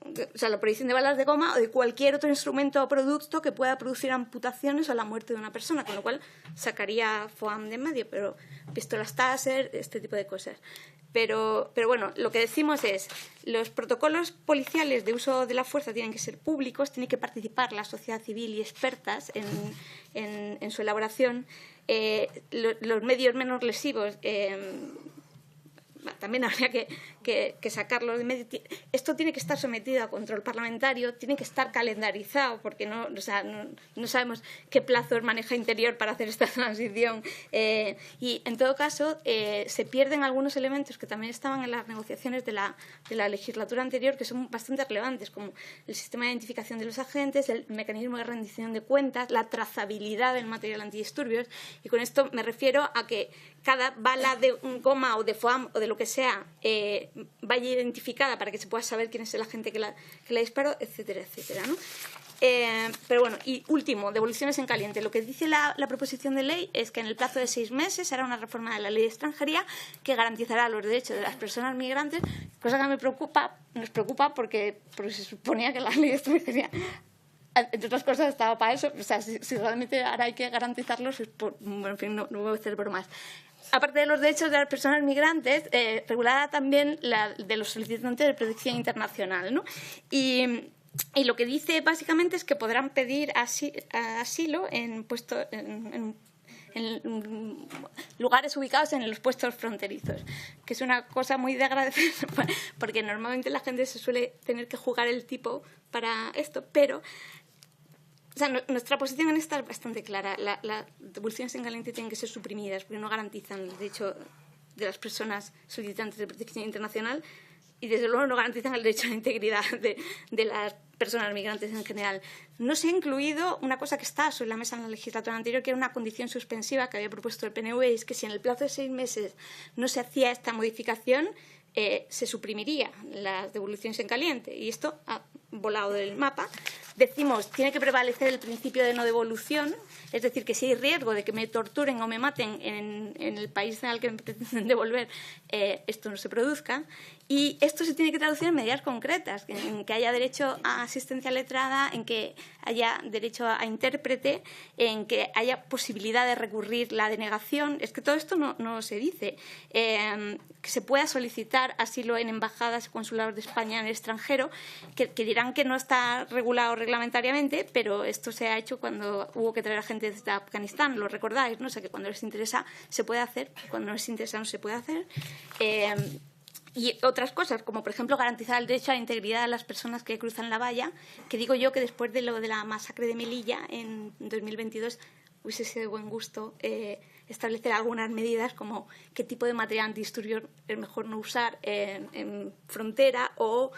o sea, la prohibición de balas de goma o de cualquier otro instrumento o producto que pueda producir amputaciones o la muerte de una persona, con lo cual sacaría FOAM de en medio, pero pistolas Taser, este tipo de cosas. Pero bueno, lo que decimos es, los protocolos policiales de uso de la fuerza tienen que ser públicos, tiene que participar la sociedad civil y expertas en su elaboración. Los medios menos lesivos también habría que sacarlo de medio. Esto tiene que estar sometido a control parlamentario, tiene que estar calendarizado, porque no sabemos qué plazos maneja Interior para hacer esta transición. Y, en todo caso, se pierden algunos elementos que también estaban en las negociaciones de la legislatura anterior, que son bastante relevantes, como el sistema de identificación de los agentes, el mecanismo de rendición de cuentas, la trazabilidad del material antidisturbios. Y con esto me refiero a que cada bala de goma o de FOAM o de lo que sea vaya identificada para que se pueda saber quién es el agente que la disparó, etcétera, etcétera, ¿no? Pero bueno, y último, devoluciones en caliente. Lo que dice la proposición de ley es que en el plazo de 6 meses hará una reforma de la ley de extranjería que garantizará los derechos de las personas migrantes, cosa que nos preocupa porque se suponía que la ley de extranjería, entre otras cosas, estaba para eso. O sea, si realmente ahora hay que garantizarlos, bueno, en fin, no voy a hacer bromas. Aparte de los derechos de las personas migrantes, regulará también la de los solicitantes de protección internacional, ¿no? Y lo que dice básicamente es que podrán pedir asilo en lugares ubicados en los puestos fronterizos, que es una cosa muy de agradecer, porque normalmente la gente se suele tener que jugar el tipo para esto, pero... O sea, nuestra posición en esta es bastante clara. Las devoluciones en caliente tienen que ser suprimidas porque no garantizan el derecho de las personas solicitantes de protección internacional y, desde luego, no garantizan el derecho a la integridad de las personas migrantes en general. No se ha incluido una cosa que está sobre la mesa en la legislatura anterior, que era una condición suspensiva que había propuesto el PNV, y es que si en el plazo de 6 meses no se hacía esta modificación, se suprimiría las devoluciones en caliente. Y esto ha volado del mapa. Decimos, tiene que prevalecer el principio de no devolución, es decir, que si hay riesgo de que me torturen o me maten en el país al que me pretenden devolver, esto no se produzca. Y esto se tiene que traducir en medidas concretas, en que haya derecho a asistencia letrada, en que haya derecho a intérprete, en que haya posibilidad de recurrir la denegación. Es que todo esto no se dice. Que se pueda solicitar asilo en embajadas y consulados de España en el extranjero, que dirán que no está regulado reglamentariamente, pero esto se ha hecho cuando hubo que traer a gente desde Afganistán, lo recordáis, ¿no? O sea, que cuando les interesa se puede hacer, cuando no les interesa no se puede hacer. Y otras cosas, como por ejemplo garantizar el derecho a la integridad de las personas que cruzan la valla, que digo yo que después de lo de la masacre de Melilla en 2022 hubiese sido de buen gusto establecer algunas medidas como qué tipo de material antidisturbios es mejor no usar en frontera, o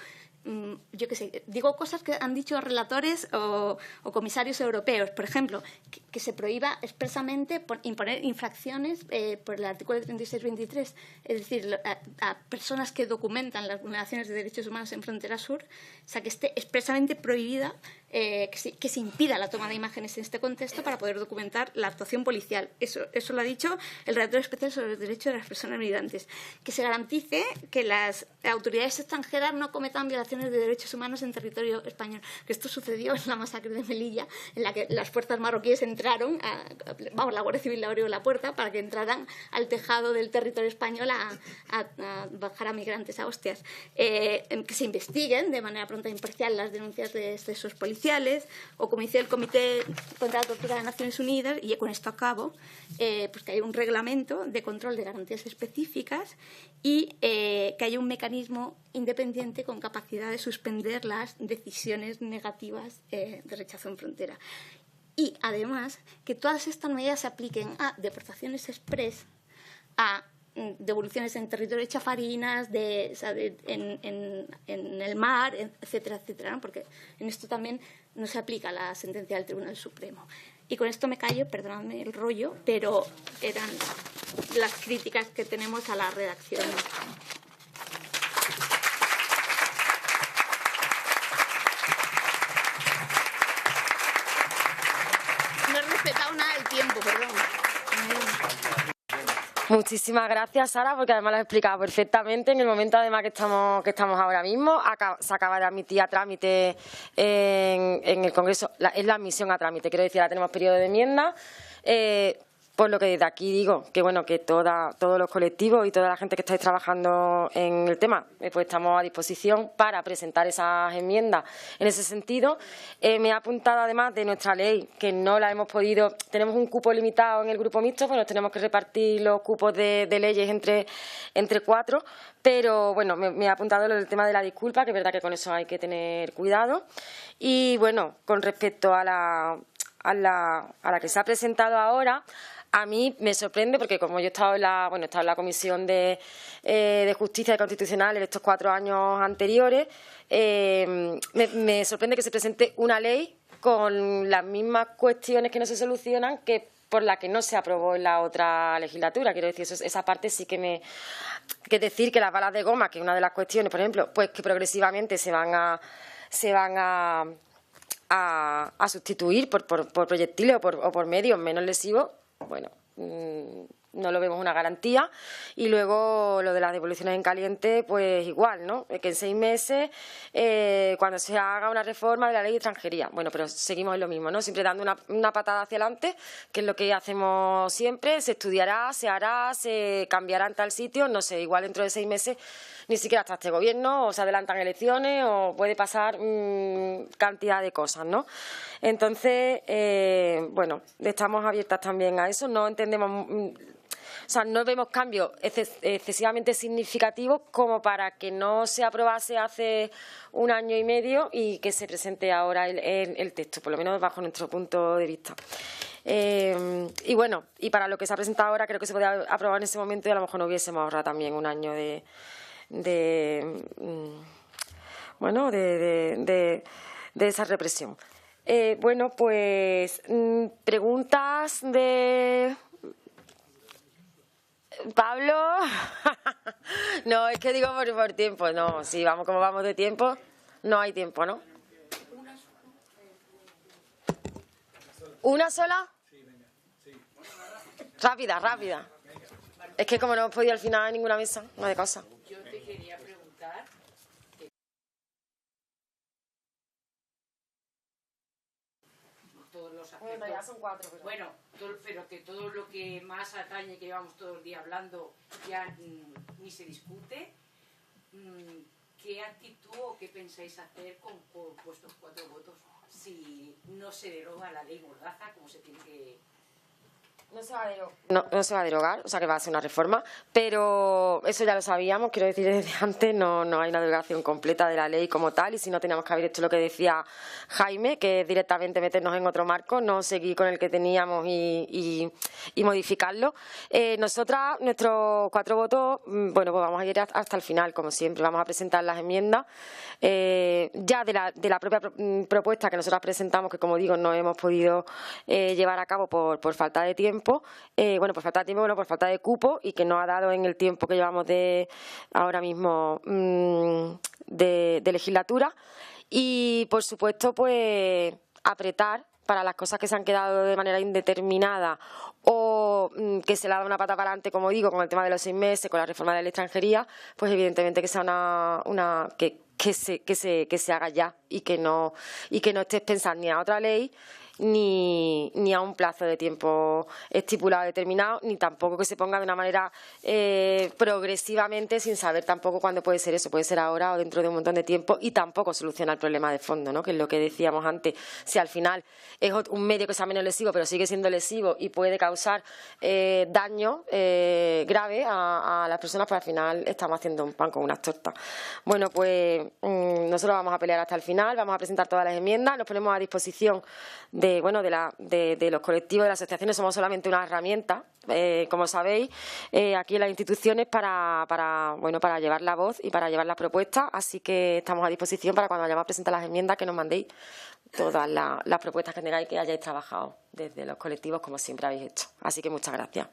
yo qué sé, digo cosas que han dicho relatores o comisarios europeos, por ejemplo, que se prohíba expresamente imponer infracciones por el artículo 36-23, es decir, a personas que documentan las vulneraciones de derechos humanos en frontera sur, o sea, que esté expresamente prohibida que se impida la toma de imágenes en este contexto para poder documentar la actuación policial. Eso lo ha dicho el redactor especial sobre los derechos de las personas migrantes. Que se garantice que las autoridades extranjeras no cometan violaciones de derechos humanos en territorio español. Que esto sucedió en la masacre de Melilla, en la que las fuerzas marroquíes entraron, la Guardia Civil le abrió la puerta para que entraran al tejado del territorio español a bajar a migrantes a hostias. Que se investiguen de manera pronta e imparcial las denuncias de excesos policiales, o como dice el Comité contra la Tortura de Naciones Unidas, y con esto acabo, pues que haya un reglamento de control de garantías específicas y que haya un mecanismo independiente con capacidad de suspender las decisiones negativas de rechazo en frontera. Y, además, que todas estas medidas se apliquen a deportaciones express, a devoluciones en territorio de chafarinas, en el mar, etcétera, etcétera, ¿no? Porque en esto también no se aplica la sentencia del Tribunal Supremo. Y con esto me callo, perdonadme el rollo, pero eran las críticas que tenemos a la redacción. No he respetado nada el tiempo, perdón. Muchísimas gracias, Sara, porque además lo has explicado perfectamente. En el momento, además, que estamos ahora mismo, se acaba de admitir a trámite en el Congreso, es la admisión a trámite, quiero decir, ahora tenemos periodo de enmienda. Por lo que desde aquí digo que bueno, que todos los colectivos y toda la gente que estáis trabajando en el tema, pues estamos a disposición para presentar esas enmiendas en ese sentido. Me ha apuntado además de nuestra ley, que no la hemos podido, tenemos un cupo limitado en el grupo mixto, pues nos tenemos que repartir los cupos de leyes entre 4, pero bueno, me ha apuntado el tema de la disculpa, que es verdad que con eso hay que tener cuidado. Y bueno, con respecto a la que se ha presentado ahora, a mí me sorprende porque como yo he estado en la Comisión de Justicia y Constitucional en estos 4 años anteriores, me sorprende que se presente una ley con las mismas cuestiones que no se solucionan que por la que no se aprobó en la otra legislatura. Quiero decir, esa parte sí que decir que las balas de goma, que es una de las cuestiones, por ejemplo, pues que progresivamente se van a sustituir por proyectiles o por medios menos lesivos, bueno, no lo vemos una garantía. Y luego lo de las devoluciones en caliente, pues igual, ¿no? Que en 6 meses, cuando se haga una reforma de la ley de extranjería. Bueno, pero seguimos en lo mismo, ¿no? Siempre dando una patada hacia adelante, que es lo que hacemos siempre. Se estudiará, se hará, se cambiará en tal sitio, no sé, igual dentro de 6 meses ni siquiera está este gobierno, o se adelantan elecciones, o puede pasar cantidad de cosas, ¿no? Entonces, bueno, estamos abiertas también a eso, no entendemos, o sea, no vemos cambios excesivamente significativos como para que no se aprobase hace 1 año y medio y que se presente ahora el texto, por lo menos bajo nuestro punto de vista. Y bueno, y para lo que se ha presentado ahora, creo que se podía aprobar en ese momento y a lo mejor no hubiésemos ahorrado también 1 año de esa represión. Bueno, pues preguntas de Pablo. No, es que digo por tiempo. No, sí, vamos como vamos de tiempo. No hay tiempo, ¿no? ¿Una sola? Rápida. Es que como no hemos podido al final en ninguna mesa, no de cosa. Yo te quería preguntar. Todos los aspectos. Bueno, ya son 4. Pero... Bueno, pero que todo lo que más atañe, que llevamos todo el día hablando, ya ni se discute. ¿Qué actitud o qué pensáis hacer con vuestros 4 votos si no se deroga la ley Mordaza como se tiene que...? No se va a derogar, o sea que va a ser una reforma, pero eso ya lo sabíamos, quiero decir desde antes, no hay una derogación completa de la ley como tal, y si no teníamos que haber hecho lo que decía Jaime, que es directamente meternos en otro marco, no seguir con el que teníamos y modificarlo. Nosotras, nuestros 4 votos, bueno, pues vamos a ir hasta el final, como siempre, vamos a presentar las enmiendas, ya de la propia propuesta que nosotras presentamos, que como digo, no hemos podido llevar a cabo por falta de tiempo. Por falta de cupo y que no ha dado en el tiempo que llevamos ahora mismo de legislatura. Y, por supuesto, pues apretar para las cosas que se han quedado de manera indeterminada o que se le ha dado una pata para adelante, como digo, con el tema de los 6 meses, con la reforma de la extranjería, pues evidentemente que sea que se haga ya y que no estés pensando ni a otra ley ni a un plazo de tiempo estipulado determinado, ni tampoco que se ponga de una manera progresivamente sin saber tampoco cuándo puede ser eso, puede ser ahora o dentro de un montón de tiempo, y tampoco soluciona el problema de fondo, ¿no? Que es lo que decíamos antes. Si al final es un medio que sea menos lesivo pero sigue siendo lesivo y puede causar daño grave a las personas, pues al final estamos haciendo un pan con unas tortas. Bueno, pues nosotros vamos a pelear hasta el final, vamos a presentar todas las enmiendas, nos ponemos a disposición de los colectivos, de las asociaciones. Somos solamente una herramienta, como sabéis, aquí en las instituciones para llevar la voz y para llevar las propuestas, así que estamos a disposición para cuando vayamos a presentar las enmiendas que nos mandéis todas las propuestas que tengáis, que hayáis trabajado desde los colectivos como siempre habéis hecho. Así que muchas gracias.